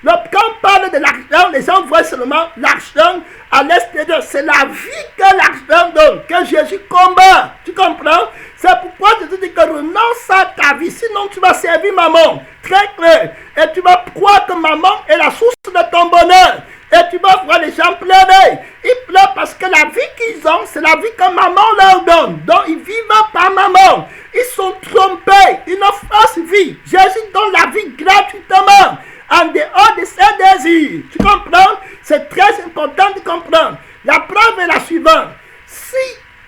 Quand on parle de l'argent, les gens voient seulement l'argent à l'extérieur. C'est la vie que l'argent donne, que Jésus combat. Tu comprends? C'est pourquoi je te dis que renonce à ta vie. Sinon tu vas servir maman. Très clair. Et tu vas croire que maman est la source de ton bonheur. Et tu vas voir les gens pleurer. Ils pleurent parce que la vie qu'ils ont, c'est la vie que maman leur donne. Donc ils vivent par maman. Ils sont trompés. Une fausse vie. Jésus donne la vie gratuitement. En dehors de ses désirs. Tu comprends? C'est très important de comprendre. La preuve est la suivante. Si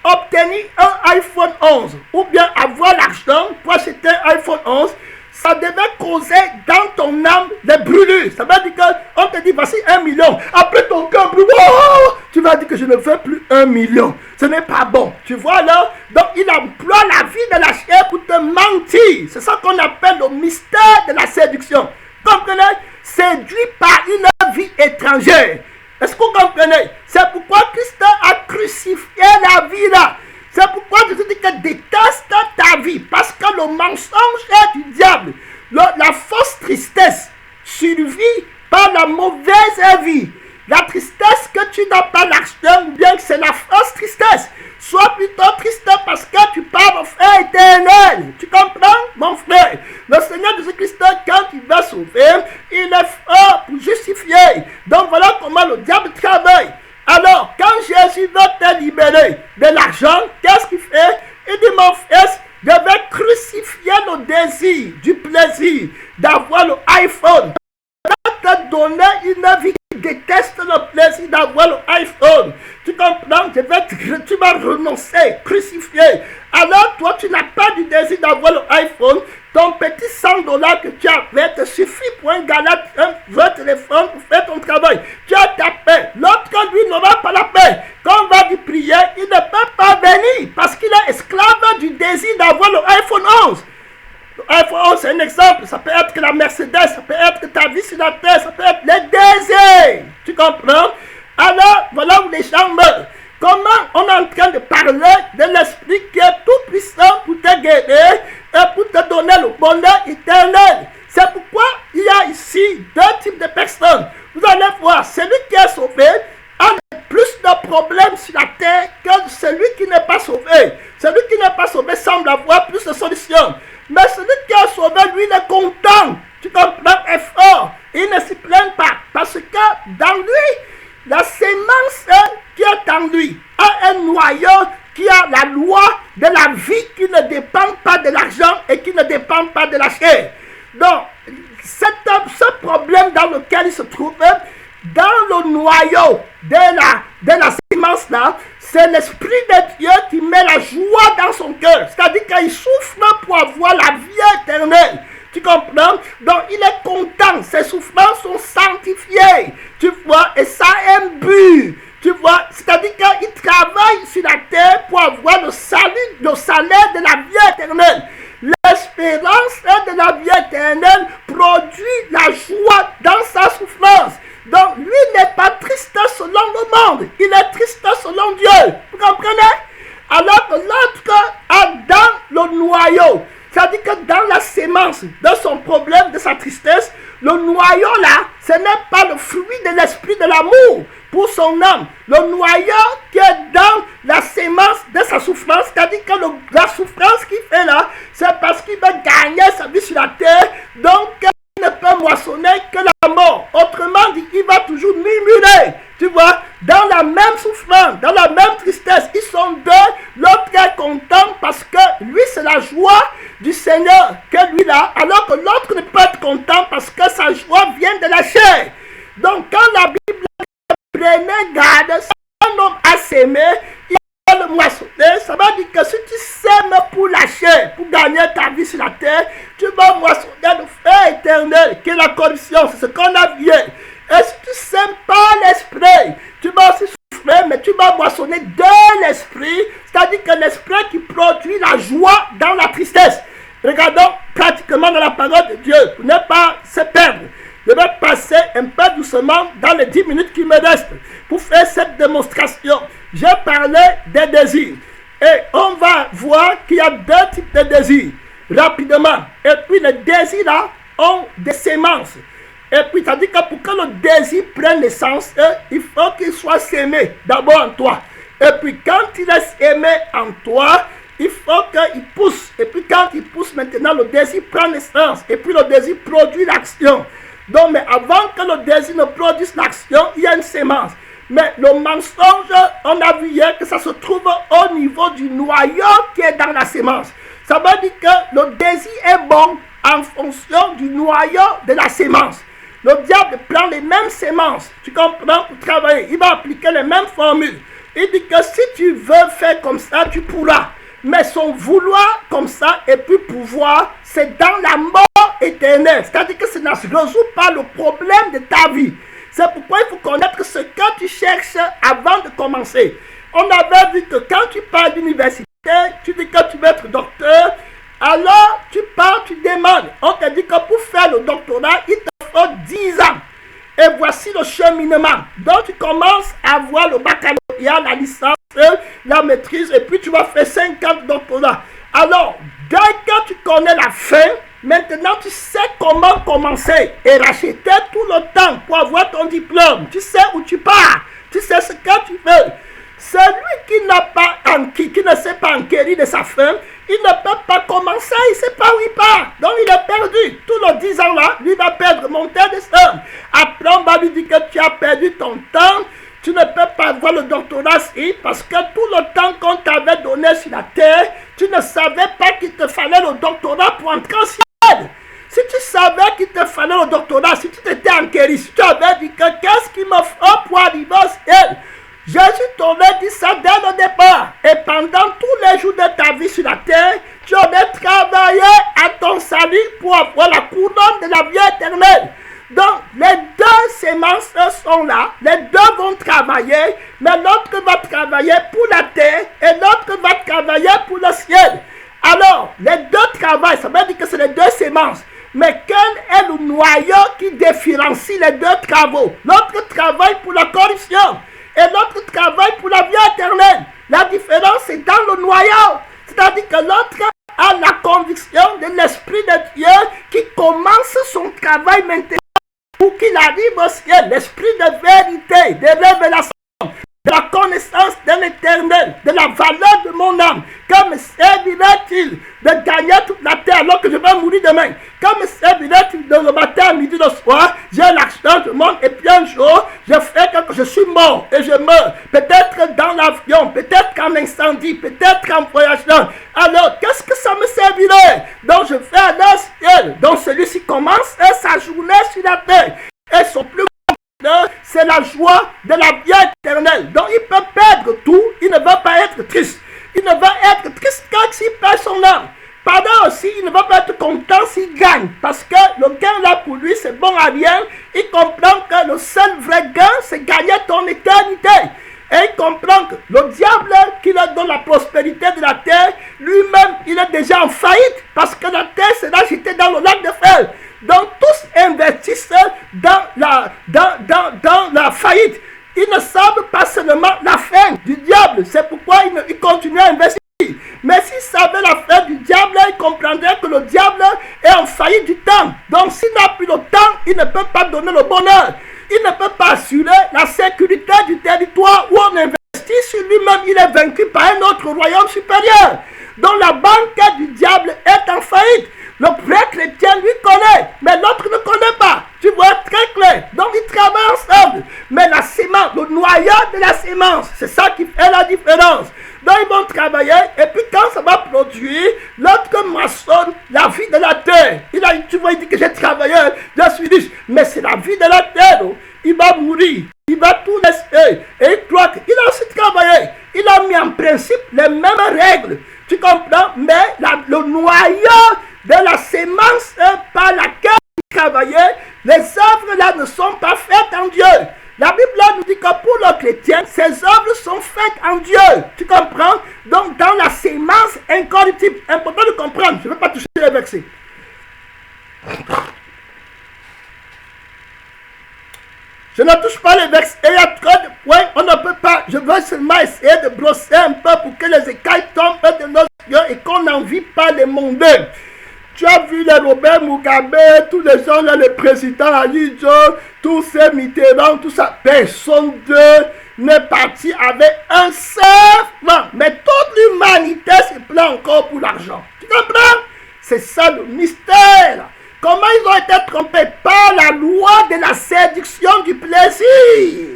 obtenir un iPhone 11 ou bien avoir l'argent pour acheter un iPhone 11, ça devait causer dans ton âme des brûlures. Ça veut dire qu'on te dit voici 1 million. Après ton cœur brûle. Oh, tu vas dire que je ne veux plus 1 million. Ce n'est pas bon. Tu vois là? Donc il emploie la vie de la chair pour te mentir. C'est ça qu'on appelle le mystère de la séduction. Comprenez? Séduit par une vie étrangère. Est-ce que vous comprenez? C'est pourquoi Christ a crucifié la vie là. C'est pourquoi je te dis que déteste ta vie. Parce que le mensonge du diable, la fausse tristesse, survit par la mauvaise vie. La tristesse que tu n'as pas l'argent, ou bien que c'est la fausse tristesse. Sois plutôt triste parce que tu parles au frère éternel. Tu comprends, mon frère? Le Seigneur Jésus-Christ, quand il va sauver, il est fort pour justifier. Donc voilà comment le diable travaille. Alors, quand Jésus veut te libérer de l'argent, qu'est-ce qu'il fait? Il dit, mon fils, je vais crucifier le désir, du plaisir d'avoir le iPhone. Je vais te donner une vie qui déteste le plaisir d'avoir le iPhone. Tu comprends? Tu vas renoncer, crucifier. Alors, toi, tu n'as pas du désir d'avoir le iPhone. Ton petit $100 que tu avais te suffit pour un galette, un vrai téléphone pour faire ton travail. Tu as ta paix. L'autre, lui, n'aura pas la paix. Quand on va lui prier, il ne peut pas venir parce qu'il est esclave du désir d'avoir le iPhone 11. Le iPhone 11, c'est un exemple. Ça peut être que la Mercedes, ça peut être ta vie sur la terre, ça peut être les désirs. Tu comprends? Alors, voilà où les gens meurent. Comment on est en train de parler de l'esprit qui est tout puissant pour te guérir et pour te donner le bonheur éternel. C'est pourquoi il y a ici deux types de personnes. Vous allez voir, celui qui est sauvé a plus de problèmes sur la terre que celui qui n'est pas sauvé. Celui qui n'est pas sauvé semble avoir plus de solutions. Mais celui qui est sauvé, lui, il est content. Tu comprends, est fort. Il ne s'y plaint pas. Parce que dans lui, la sémence qui est en lui a un noyau qui a la loi de la vie qui ne dépend pas de l'argent et qui ne dépend pas de la chair. Donc, ce problème dans lequel il se trouve, dans le noyau de la sémence là, c'est l'Esprit de Dieu qui met la joie dans son cœur. C'est-à-dire qu'il souffre pour avoir la vie éternelle. Tu comprends? Donc il est content. Ses souffrances sont sanctifiées. Tu vois? Et ça a un but. Tu vois? C'est-à-dire qu'il travaille sur la terre pour avoir le salut, le salaire de la vie éternelle. L'espérance de la vie éternelle produit la joie dans sa souffrance. Donc, lui n'est pas triste selon le monde. Il est triste selon Dieu. Vous comprenez? Alors que l'autre a dans le noyau. C'est-à-dire que dans la sémence de son problème, de sa tristesse, le noyau là, ce n'est pas le fruit de l'esprit de l'amour pour son âme. Le noyau qui est dans la sémence de sa souffrance, c'est-à-dire que la souffrance qu'il fait là, c'est parce qu'il veut gagner sa vie sur la terre. Donc, il ne peut moissonner que la mort. Autrement dit, il va toujours murmurer. Tu vois, dans la même souffrance, dans la même tristesse, ils sont deux. L'autre est content parce que lui, c'est la joie du Seigneur que lui là, alors que l'autre ne peut être content parce que sa joie vient de la chair. Donc, quand la Bible prenait garde, si un homme a sémé, il va le moissonner. Ça veut dire que si tu sèmes pour la chair, pour gagner ta vie sur la terre, tu vas moissonner le feu éternel, qui est la corruption. C'est ce qu'on a vu. Et si tu sèmes pas l'esprit, tu vas aussi souffrir, mais tu vas moissonner de l'esprit, c'est-à-dire que l'esprit qui produit la joie dans la tristesse. Regardons pratiquement dans la parole de Dieu, pour ne pas se perdre. Je vais passer un peu doucement dans les 10 minutes qui me restent pour faire cette démonstration. J'ai parlé des désirs. Et on va voir qu'il y a deux types de désirs, rapidement. Et puis les désirs là ont des sémences. Et puis ça dit que pour que le désir prenne naissance, il faut qu'il soit sémé d'abord en toi. Et puis quand il est sémé en toi, il faut qu'il pousse. Et puis quand il pousse maintenant, le désir prend naissance. Et puis le désir produit l'action. Donc, mais avant que le désir ne produise l'action, il y a une sémence. Mais le mensonge, on a vu hier que ça se trouve au niveau du noyau qui est dans la sémence. Ça veut dire que le désir est bon en fonction du noyau de la sémence. Le diable prend les mêmes sémences, tu comprends, pour travailler. Il va appliquer les mêmes formules. Il dit que si tu veux faire comme ça, tu pourras. Mais son vouloir comme ça et puis pouvoir, c'est dans la mort éternelle. C'est-à-dire que ça ne résout pas le problème de ta vie. C'est pourquoi il faut connaître ce que tu cherches avant de commencer. On avait vu que quand tu pars d'université, tu dis que tu veux être docteur. Alors tu pars, tu demandes. On te dit que pour faire le doctorat, il te faut 10 ans. Et voici le cheminement. Donc tu commences à avoir le baccalauréat, la licence, la maîtrise, et puis tu vas faire 50 doctorats. Alors, dès que tu connais la fin, maintenant tu sais comment commencer et racheter tout le temps pour avoir ton diplôme. Tu sais où tu pars, tu sais ce que tu veux. Celui qui ne sait pas enquérir de sa fin, il ne peut pas commencer, il ne sait pas où il part. Donc il est perdu. Tous les 10 ans là, lui va perdre monter des sommes. Après on va lui dire que tu as perdu ton temps. Tu ne peux pas avoir le doctorat parce que tout le temps qu'on t'avait donné sur la terre, tu ne savais pas qu'il te fallait le doctorat pour entrer au ciel. Si tu savais qu'il te fallait le doctorat, si tu t'étais enquéri, si tu avais dit que qu'est-ce qu'il me faut pour arriver au ciel, Jésus t'aurait dit ça dès le départ. Et pendant tous les jours de ta vie sur la terre, tu aurais travaillé à ton salut pour avoir la couronne de la vie éternelle. Donc, les deux sémences sont là, les deux vont travailler, mais l'autre va travailler pour la terre et l'autre va travailler pour le ciel. Alors, les deux travaillent, ça veut dire que c'est les deux sémences. Mais quel est le noyau qui différencie les deux travaux? L'autre travaille pour la corruption et l'autre travaille pour la vie éternelle. La différence est dans le noyau, c'est-à-dire que l'autre a la conviction de l'Esprit de Dieu qui commence son travail maintenant. Pour qu'il arrive au ciel, l'esprit de vérité, de révélation, de la connaissance de l'éternel, de la valeur de mon âme. Comme servirait-il de gagner toute la terre alors que je vais mourir demain? Comme servirait-il de le matin, à midi, le soir, j'ai l'action, je monte et puis un jour, je suis mort et je meurs. Peut-être dans l'avion, peut-être en incendie, peut-être en voyageant. Alors, qu'est-ce que ça me servirait? Donc, je vais aller au ciel. Donc, celui-ci commence sa journée sur la terre. c'est la joie de la vie éternelle. Donc il peut perdre tout, il ne va pas être triste. Il ne va être triste s'il perd son âme. Pendant aussi, il ne va pas être content s'il gagne. Parce que le gain là pour lui, c'est bon à rien. Il comprend que le seul vrai gain, c'est gagner ton éternité. Et il comprend que le diable qui leur donne la prospérité de la terre, lui-même, il est déjà en faillite. Parce que la terre sera jetée dans le lac de feu. Donc tous investissent dans la faillite. Ils ne savent pas seulement la fin du diable. C'est pourquoi ils continuent à investir. Mais s'ils savaient la fin du diable, ils comprendraient que le diable est en faillite du temps. Donc s'il n'a plus le temps, il ne peut pas donner le bonheur. Il ne peut pas assurer la sécurité du territoire où on investit sur lui-même. Il est vaincu par un autre royaume supérieur. Donc la banque du diable est en faillite. Le vrai chrétien lui connaît, mais l'autre ne connaît pas. Tu vois très clair. Donc ils travaillent ensemble. Mais la sémence, le noyau de la sémence, c'est ça qui fait la différence. Donc ils vont travailler, et puis quand ça va produire, l'autre maçonne la vie de la terre. Tu vois, il dit que j'ai travaillé, je suis riche. Mais c'est la vie de la terre. Oh. Il va mourir, il va tout laisser. Et il croit qu'il a aussi travaillé. Il a mis en principe les mêmes règles. Tu comprends? Mais le noyau de la sémence par laquelle il travaillait, les œuvres là ne sont pas faites en Dieu. La Bible là nous dit que pour le chrétien, ces œuvres sont faites en Dieu. Tu comprends? Donc dans la sémence incorruptible, important de comprendre, je ne vais pas toucher les versets. Je ne touche pas les versets, il y a trop de points, on ne peut pas, je veux seulement essayer de brosser un peu pour que les écailles tombent de nos yeux et qu'on n'en vit pas les mondains. Tu as vu les Robert Mugabe, tous les gens là, les présidents Ali Joe, tous ces Mitterrand, tout ça, personne d'eux n'est parti avec un seul plan. Mais toute l'humanité se plaint encore pour l'argent. Tu comprends? C'est ça le mystère. Comment ils ont été trompés par la loi de la séduction du plaisir.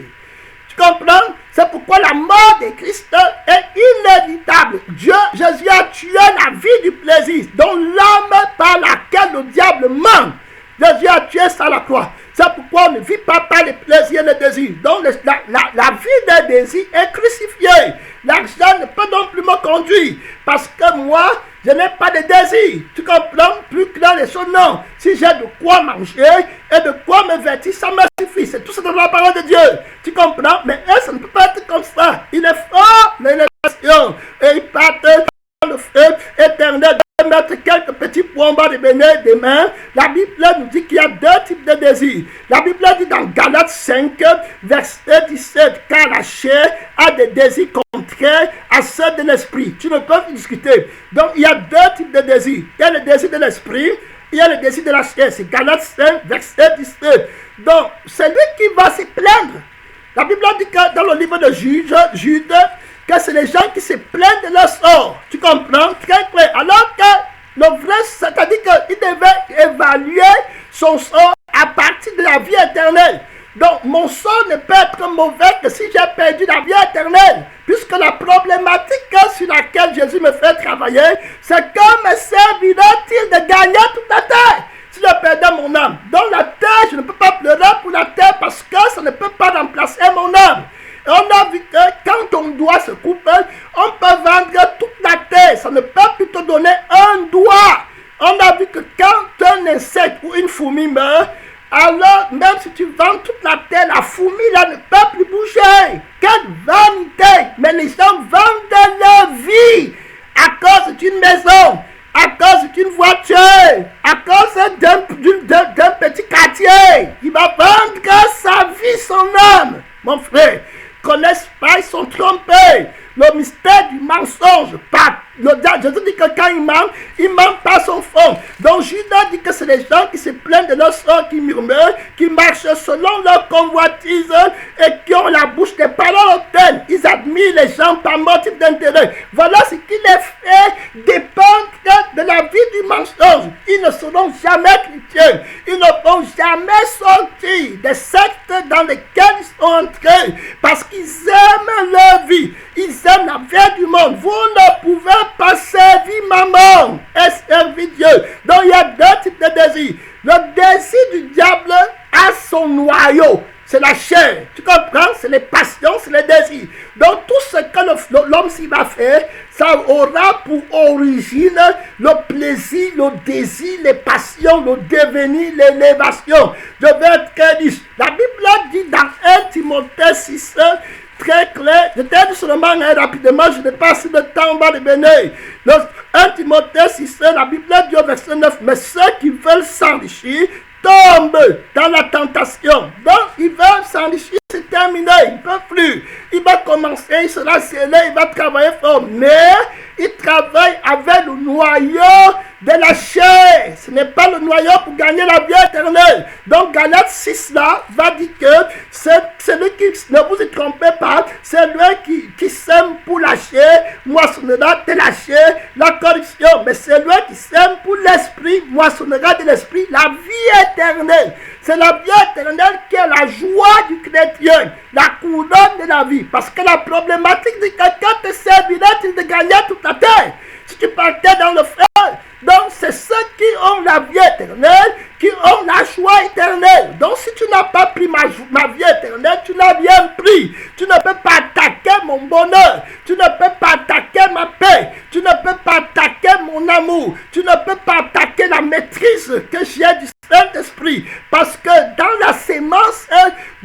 Tu comprends? C'est pourquoi la mort de Christ est inévitable. Jésus a tué la vie du plaisir, dont l'âme par laquelle le diable ment. Jésus a tué ça à la croix. C'est pourquoi on ne vit pas par les plaisirs et les désirs. Donc la vie des désirs est crucifiée. L'argent ne peut donc plus me conduire. Parce que moi, je n'ai pas de désir. Tu comprends? Plus clair les choses, non. Si j'ai de quoi manger et de quoi me vêtir, ça me suffit. C'est tout ça dans la parole de Dieu. Tu comprends? Mais ça ne peut pas être comme ça. Il est fort, l'élévation. Et il part dans le feu éternel. Mettre quelques petits points en bas de bénéfices des mains. La Bible nous dit qu'il y a deux types de désirs. La Bible dit dans Galates 5, verset 17, car la chair a des désirs contraires à ceux de l'esprit. Tu ne peux plus discuter. Donc il y a deux types de désirs. Il y a le désir de l'esprit, il y a le désir de la chair. C'est Galates 5, verset 17. Donc c'est lui qui va se plaindre. La Bible dit que dans le livre de Jude, que c'est les gens qui se plaignent de leur sort. Tu comprends? Très clair. Alors que le vrai, c'est-à-dire qu'il devait évaluer son sort à partir de la vie éternelle. Donc, mon sort ne peut être mauvais que si j'ai perdu la vie éternelle. Puisque la problématique sur laquelle Jésus me fait travailler, c'est que me servirait-il de gagner toute la terre si je perdais mon âme? Dans la terre, je ne peux pas pleurer pour la terre parce que ça ne peut pas remplacer mon âme. On a vu que quand ton doigt se coupe, on peut vendre toute la terre. Ça ne peut plus te donner un doigt. On a vu que quand un insecte ou une fourmi meurt, alors même si tu vends toute la terre, la fourmi là ne peut plus bouger. Quelle vanité! Mais les gens vendent leur vie à cause d'une maison, à cause d'une voiture, à cause d'un petit quartier. Il va vendre sa vie, son âme. Mon frère, connaissent pas, ils sont trompés. Le mystère du mensonge, pas. Jésus dit que quand il ment pas son fond. Donc Judas dit que c'est les gens qui se plaignent de leur sort, qui murmurent, qui marchent selon leur convoitise et qui ont la bouche des paroles hautaines. Ils admirent les gens par motif d'intérêt. Voilà ce qui les fait dépendre de la vie du mensonge. Ils ne seront jamais chrétiens. Ils ne vont jamais sortir des sectes dans lesquelles ils sont entrés parce qu'ils aiment leur vie. Ils aiment la vie du monde. Vous ne pouvez pas servir maman et servir Dieu. Donc il y a deux types de désirs. Le désir du diable a son noyau. c'est la chair. Tu comprends? C'est les passions, c'est les désirs. Donc tout ce que l'homme s'y va faire, ça aura pour origine le plaisir, le désir, les passions, le devenir, l'élévation. Je vais être très riche. La Bible dit dans 1 Timothée 6, très clair, je t'ai dit seulement rapidement, je n'ai pas assez de temps, on va le bénir. 1 Timothée 6, la Bible dit au verset 9, mais ceux qui veulent s'enrichir tombent dans la tentation. Donc, ils veulent s'enrichir, c'est terminé, ils ne peuvent plus. Il va commencer, il sera scellé, il va travailler fort, mais il travaille avec le noyau de la chair. Ce n'est pas le noyau pour gagner la vie éternelle. Donc Galates 6 là va dire que celui qui, ne vous y trompez pas, c'est lui qui sème pour la chair, moissonnera de la chair la corruption. Mais c'est lui qui sème pour l'esprit, moissonnera de l'esprit la vie éternelle. C'est la vie éternelle qui est la joie du chrétien, la couronne de la vie. Parce que la problématique de quelqu'un te servirait-il de gagner toute la terre si tu partais dans le feu? Donc c'est ceux qui ont la vie éternelle, qui ont la joie éternelle. Donc si tu n'as pas pris ma vie éternelle, tu n'as rien pris. Tu ne peux pas attaquer mon bonheur. Tu ne peux pas attaquer ma paix. Tu ne peux pas attaquer mon amour. Tu ne peux pas attaquer la maîtrise que j'ai du Saint-Esprit. Parce que dans la sémence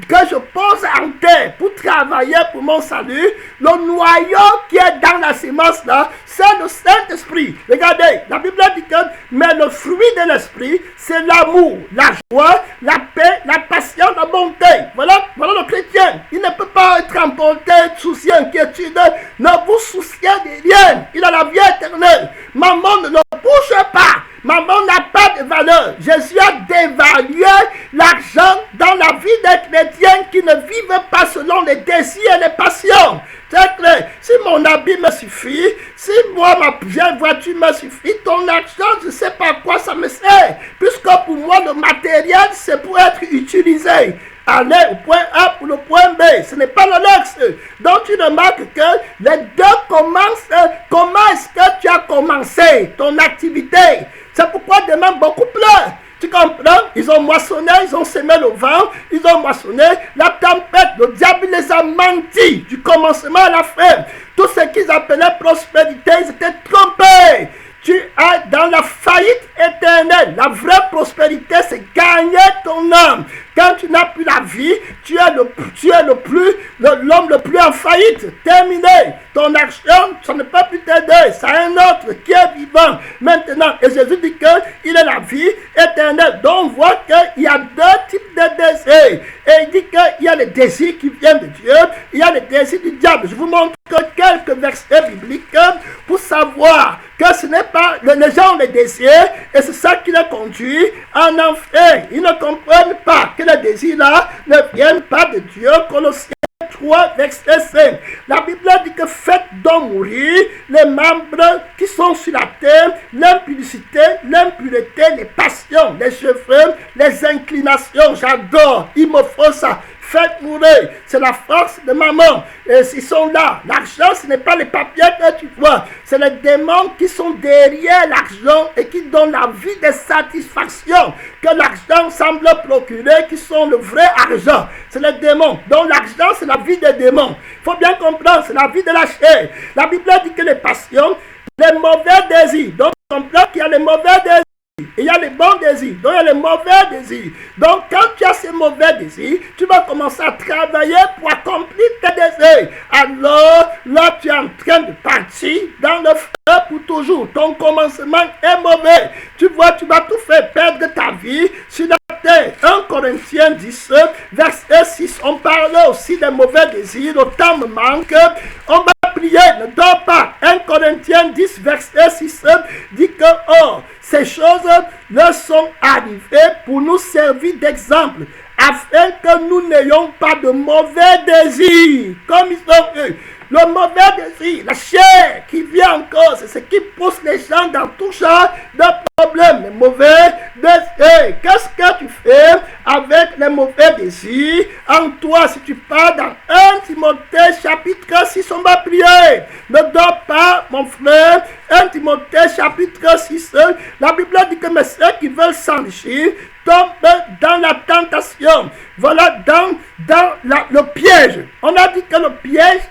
que je pose en terre pour travailler pour mon salut, le noyau qui est dans la sémence là, c'est le Saint-Esprit. Regardez, la Bible dit que, mais le fruit de l'Esprit, c'est l'amour, la joie, la paix, la patience, la bonté. Voilà le chrétien. Il ne peut pas être emporté, souci, inquiétude. Ne vous souciez de rien. Il a la vie éternelle. Maman ne bouge pas. Maman n'a pas de valeur. Jésus a dévalué l'argent dans la vie des chrétiens qui ne vivent pas selon les désirs et les passions. C'est clair. Si mon habit me suffit, si moi ma vieille voiture me suffit, ton argent, je ne sais pas à quoi ça me sert. Puisque pour moi, le matériel, c'est pour être utilisé. Aller au point A pour le point B. Ce n'est pas le luxe. Donc tu remarques que les deux commencent. Comment est-ce que tu as commencé ton activité? C'est pourquoi demain beaucoup pleurent. Tu comprends? Ils ont moissonné, ils ont semé le vent, ils ont moissonné la tempête. Le diable les a menti du commencement à la fin. Tout ce qu'ils appelaient prospérité, ils étaient trompés. Tu es dans la faillite éternelle. La vraie prospérité, c'est gagner ton âme. Quand tu n'as plus la vie, tu es l'homme le plus en faillite. Terminé. Ton argent, ça ne peut plus t'aider. C'est un autre qui est vivant maintenant. Et Jésus dit qu'il est la vie éternelle. Donc on voit qu'il y a deux types de désirs. Et il dit qu'il y a les désirs qui viennent de Dieu. Il y a les désirs du diable. Je vous montre quelques versets bibliques pour savoir que ce n'est pas les gens les désirs et c'est ça qui les conduit en enfer. Ils ne comprennent pas que les désirs-là ne viennent pas de Dieu. Colossiens 3, verset 5. La Bible dit que faites donc mourir les membres qui sont sur la terre, l'impudicité, l'impureté, les passions, les cheveux, les inclinations. J'adore, il me faut ça. Faites mourir, c'est la force de maman. Et ils sont là. L'argent, ce n'est pas les papiers que tu vois. C'est les démons qui sont derrière l'argent et qui donnent la vie de satisfaction que l'argent semble procurer, qui sont le vrai argent. C'est les démons. Donc l'argent, c'est la vie des démons. Il faut bien comprendre, c'est la vie de la chair. La Bible dit que les passions, les mauvais désirs. Donc on comprend qu'il y a les mauvais désirs. Il y a les bons désirs, donc il y a les mauvais désirs. Donc quand tu as ces mauvais désirs, tu vas commencer à travailler pour accomplir tes désirs. Alors là, tu es en train de partir dans le feu pour toujours. Ton commencement est mauvais. Tu vois, tu vas tout faire perdre ta vie sur la terre. 1 Corinthiens 10, verset 6. On parle aussi des mauvais désirs. Le temps me manque. On va prier, ne dors pas. 1 Corinthiens 10, verset 6 dit que ces choses leur sont arrivées pour nous servir d'exemple, afin que nous n'ayons pas de mauvais désirs, comme ils ont eu. Le mauvais désir, la chair qui vient en cause, c'est ce qui pousse les gens dans tout genre de problèmes. Les mauvais désirs. Qu'est-ce que tu fais avec les mauvais désirs en toi? Si tu pars dans 1 Timothée chapitre 6, on va prier. Ne dors pas, mon frère. 1 Timothée chapitre 6, la Bible dit que mais ceux qui veulent s'enrichir tombe dans la tentation. Voilà, dans le piège. On a dit que le piège,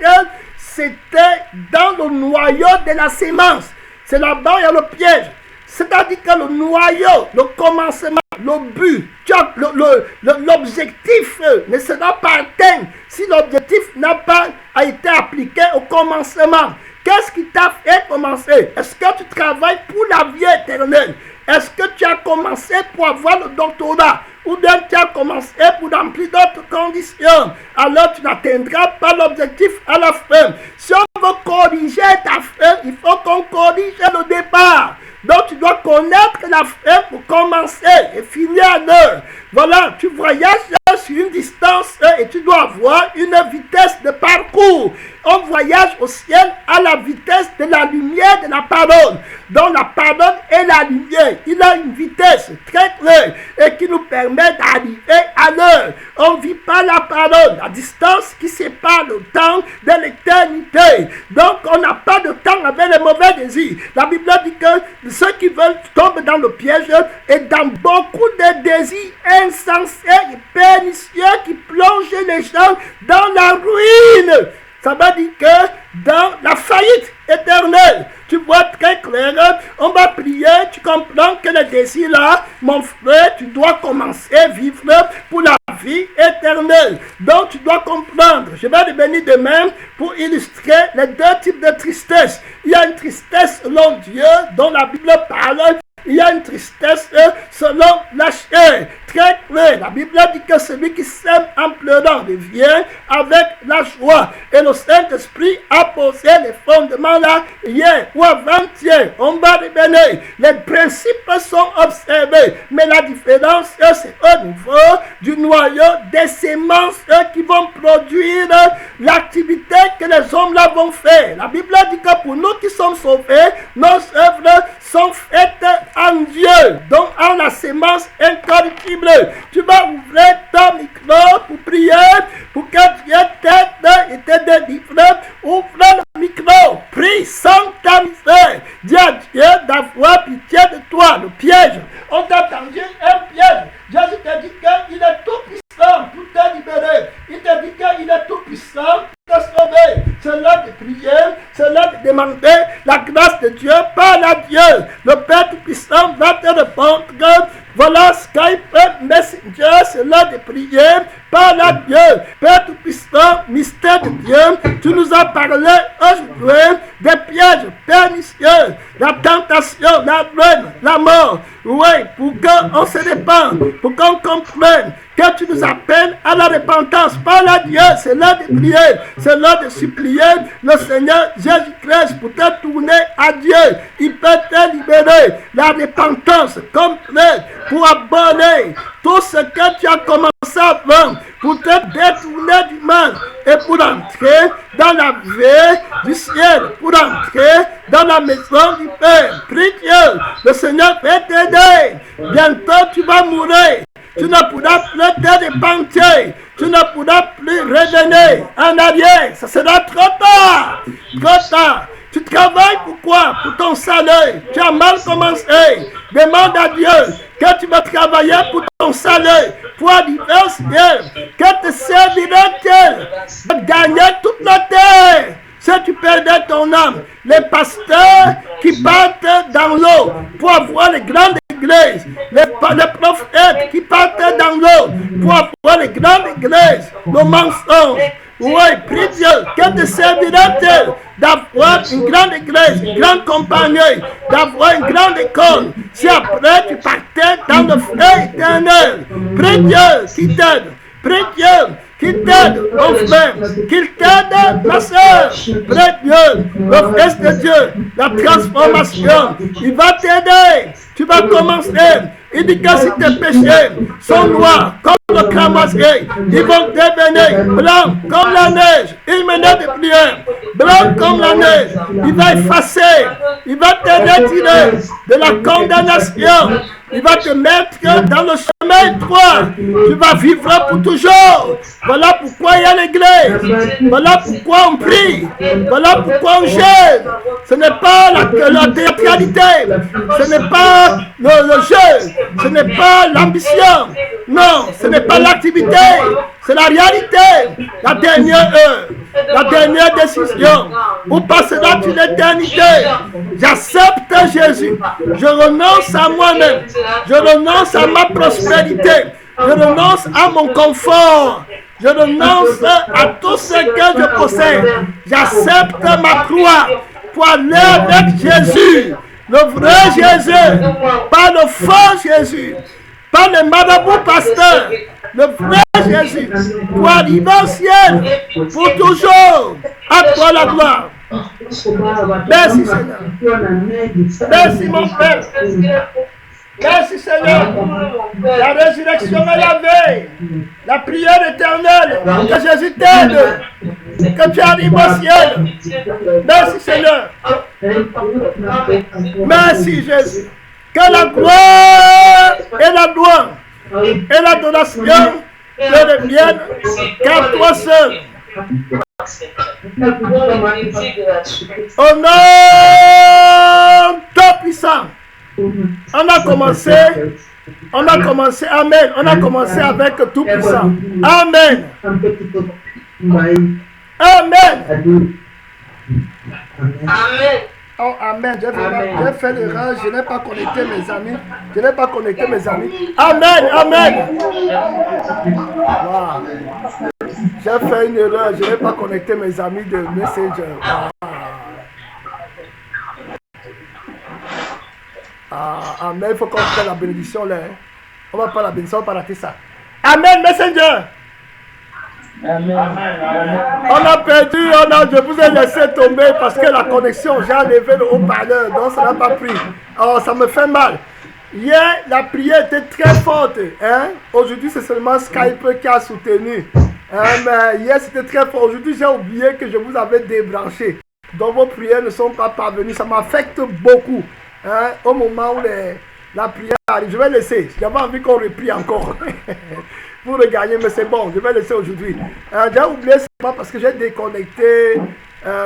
c'était dans le noyau de la sémence. C'est là-bas il y a le piège. C'est-à-dire que le noyau, le commencement, le but, l'objectif ne sera pas atteint si l'objectif n'a pas été appliqué au commencement. Qu'est-ce qui t'a fait commencer? Est-ce que tu travailles pour la vie éternelle? Est-ce que tu as commencé pour avoir le doctorat? Ou bien tu as commencé pour remplir d'autres conditions? Alors tu n'atteindras pas l'objectif à la fin. Si on veut corriger ta fin, il faut qu'on corrige le départ. Donc tu dois connaître la fin pour commencer et finir à l'heure. Voilà, tu voyages sur une distance et tu dois avoir une vitesse de parcours. On voyage au ciel à la vitesse de la lumière de la parole. Donc la parole est la lumière. Il a une vitesse très claire et qui nous permet d'arriver à l'heure. On ne vit pas la parole, la distance qui sépare le temps de l'éternité. Donc on n'a pas de temps avec les mauvais désirs. La Bible dit que ceux qui veulent tombent dans le piège et dans beaucoup de désirs insensés et pernicieux qui plongent les gens dans la ruine. Ça veut dire que dans la faillite éternelle, tu vois très clair, on va prier, tu comprends que le désir là, mon frère, tu dois commencer à vivre pour la vie éternelle. Donc tu dois comprendre, je vais revenir demain pour illustrer les deux types de tristesse. Il y a une tristesse selon Dieu dont la Bible parle. Il y a une tristesse selon la chair. Très clair. La Bible dit que celui qui sème en pleurant revient avec la joie. Et le Saint-Esprit a posé les fondements là hier ou avant-hier. On va revenir. Les principes sont observés. Mais la différence, c'est au niveau du noyau des semences qui vont produire l'activité que les hommes là vont faire. La Bible dit que pour nous qui sommes sauvés, nos œuvres sont faites en Dieu, donc en la sémence incorruptible. Tu vas ouvrir ton micro pour prier, pour que Dieu t'aide et te délivre. Ouvre le micro, prie sans ta misère. Dis à Dieu d'avoir pitié de toi. Le piège, on t'a tendu un piège. Jésus te dit qu'il est tout puissant pour te libérer. Il te dit qu'il est tout puissant pour te sauver. C'est l'heure de prier, c'est l'heure de demander la grâce de Dieu. Parle à Dieu. Le Père Tout-Puissant va te répondre. Voilà, Skype, Messenger, c'est l'heure de prier. Parle à Dieu. Père Tout-Puissant, mystère de Dieu, tu nous as parlé aujourd'hui des pièges pernicieux, la tentation, la ruine, la mort. Oui, pour qu'on se répande, pour qu'on comprenne que tu nous appelles à la repentance. Parle à Dieu, c'est l'heure de prier, c'est l'heure de supplier le Seigneur Jésus-Christ pour te tourner à Dieu. Il peut te libérer. La repentance complète pour abandonner tout ce que tu as commencé avant, pour te détourner du mal et pour entrer dans la vie du ciel, pour entrer dans la maison du Père. Prie Dieu, le Seigneur va t'aider. Bientôt tu vas mourir. Tu ne pourras plus te repentir. Tu ne pourras plus revenir en arrière. Ça sera trop tard. Trop tard. Tu travailles pourquoi? Pour ton salaire. Tu as mal commencé. Demande à Dieu que tu vas travailler pour ton salaire, pour arriver au ciel. Que te servirait-il de gagner toute la terre si tu perdais ton âme? Les pasteurs qui partent dans l'eau pour avoir les grandes églises, les prophètes qui partent dans l'eau pour avoir les grandes églises, le mensonge. Oui, prie Dieu, que te servirait-il d'avoir une grande église, une grande compagnie, d'avoir une grande école, si après tu partais dans le feu éternel? Prie Dieu qui t'aide, prie Dieu qui t'aide, mon frère, qu'il t'aide, ma soeur. Prie Dieu, le Fils de Dieu, la transformation, il va t'aider. Tu vas commencer. Il dit que si tes péchés sont noirs comme le cramoisier, ils vont devenir blancs comme la neige. Il menait des prières, blancs comme la neige. Il va effacer, il va te retirer de la condamnation. Il va te mettre dans le chemin droit. Tu vas vivre pour toujours. Voilà pourquoi il y a l'église. Voilà pourquoi on prie. Voilà pourquoi on jeûne. Ce n'est pas la théâtralité. Ce n'est pas le jeu. Ce n'est pas l'ambition. Non, ce n'est pas l'activité. C'est la réalité. La dernière heure. La dernière décision. Où passera-t-il l'éternité? J'accepte Jésus. Je renonce à moi-même. Je renonce à ma prospérité. Je renonce à mon confort. Je renonce à tout ce que je possède. J'accepte ma croix pour aller avec Jésus. Le vrai Jésus. Pas le faux Jésus. Pas le marabout pasteur. Le vrai Jésus. Pour arriver au ciel. Pour toujours. À toi la gloire. Merci Seigneur. Merci mon Père. Merci Seigneur. La résurrection est la veille. La prière éternelle. Que Jésus t'aide. Que tu arrives au ciel. Merci Seigneur. Merci Jésus. Que la gloire et la gloire et l'adoration te reviennent qu'à toi seul. Au nom tout puissant. On a commencé, amen, on a commencé avec tout puissant. Amen. Amen. Amen. Oh, amen. J'ai fait l'erreur, je n'ai pas connecté mes amis. Amen, amen. Wow. J'ai fait une erreur, je n'ai pas connecté mes amis de Messenger. Wow. Amen, il faut qu'on prenne la bénédiction là. On va prendre la bénédiction, on va pas rater ça. Amen, Messenger. Amen. On a perdu, je vous ai laissé tomber parce que la connexion, j'ai enlevé le haut-parleur, donc ça n'a pas pris. Alors ça me fait mal. Hier, la prière était très forte. Hein? Aujourd'hui, c'est seulement Skype qui a soutenu. Mais hier, c'était très fort. Aujourd'hui, j'ai oublié que je vous avais débranché. Donc vos prières ne sont pas parvenues. Ça m'affecte beaucoup. Hein? Au moment où la prière arrive, je vais laisser. J'avais envie qu'on reprie encore. Pour regagner, mais c'est bon, je vais laisser aujourd'hui. J'ai oublié seulement parce que j'ai déconnecté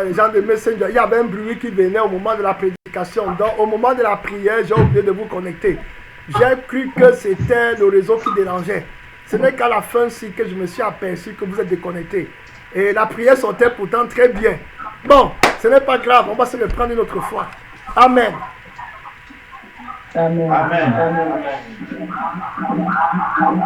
les gens de Messenger. Il y avait un bruit qui venait au moment de la prédication. Donc, au moment de la prière, j'ai oublié de vous connecter. J'ai cru que c'était le réseau qui dérangeait. Ce n'est qu'à la fin ci que je me suis aperçu que vous êtes déconnecté. Et la prière sortait pourtant très bien. Bon, ce n'est pas grave, on va se reprendre une autre fois. Amen. Amen. Amen. Amen.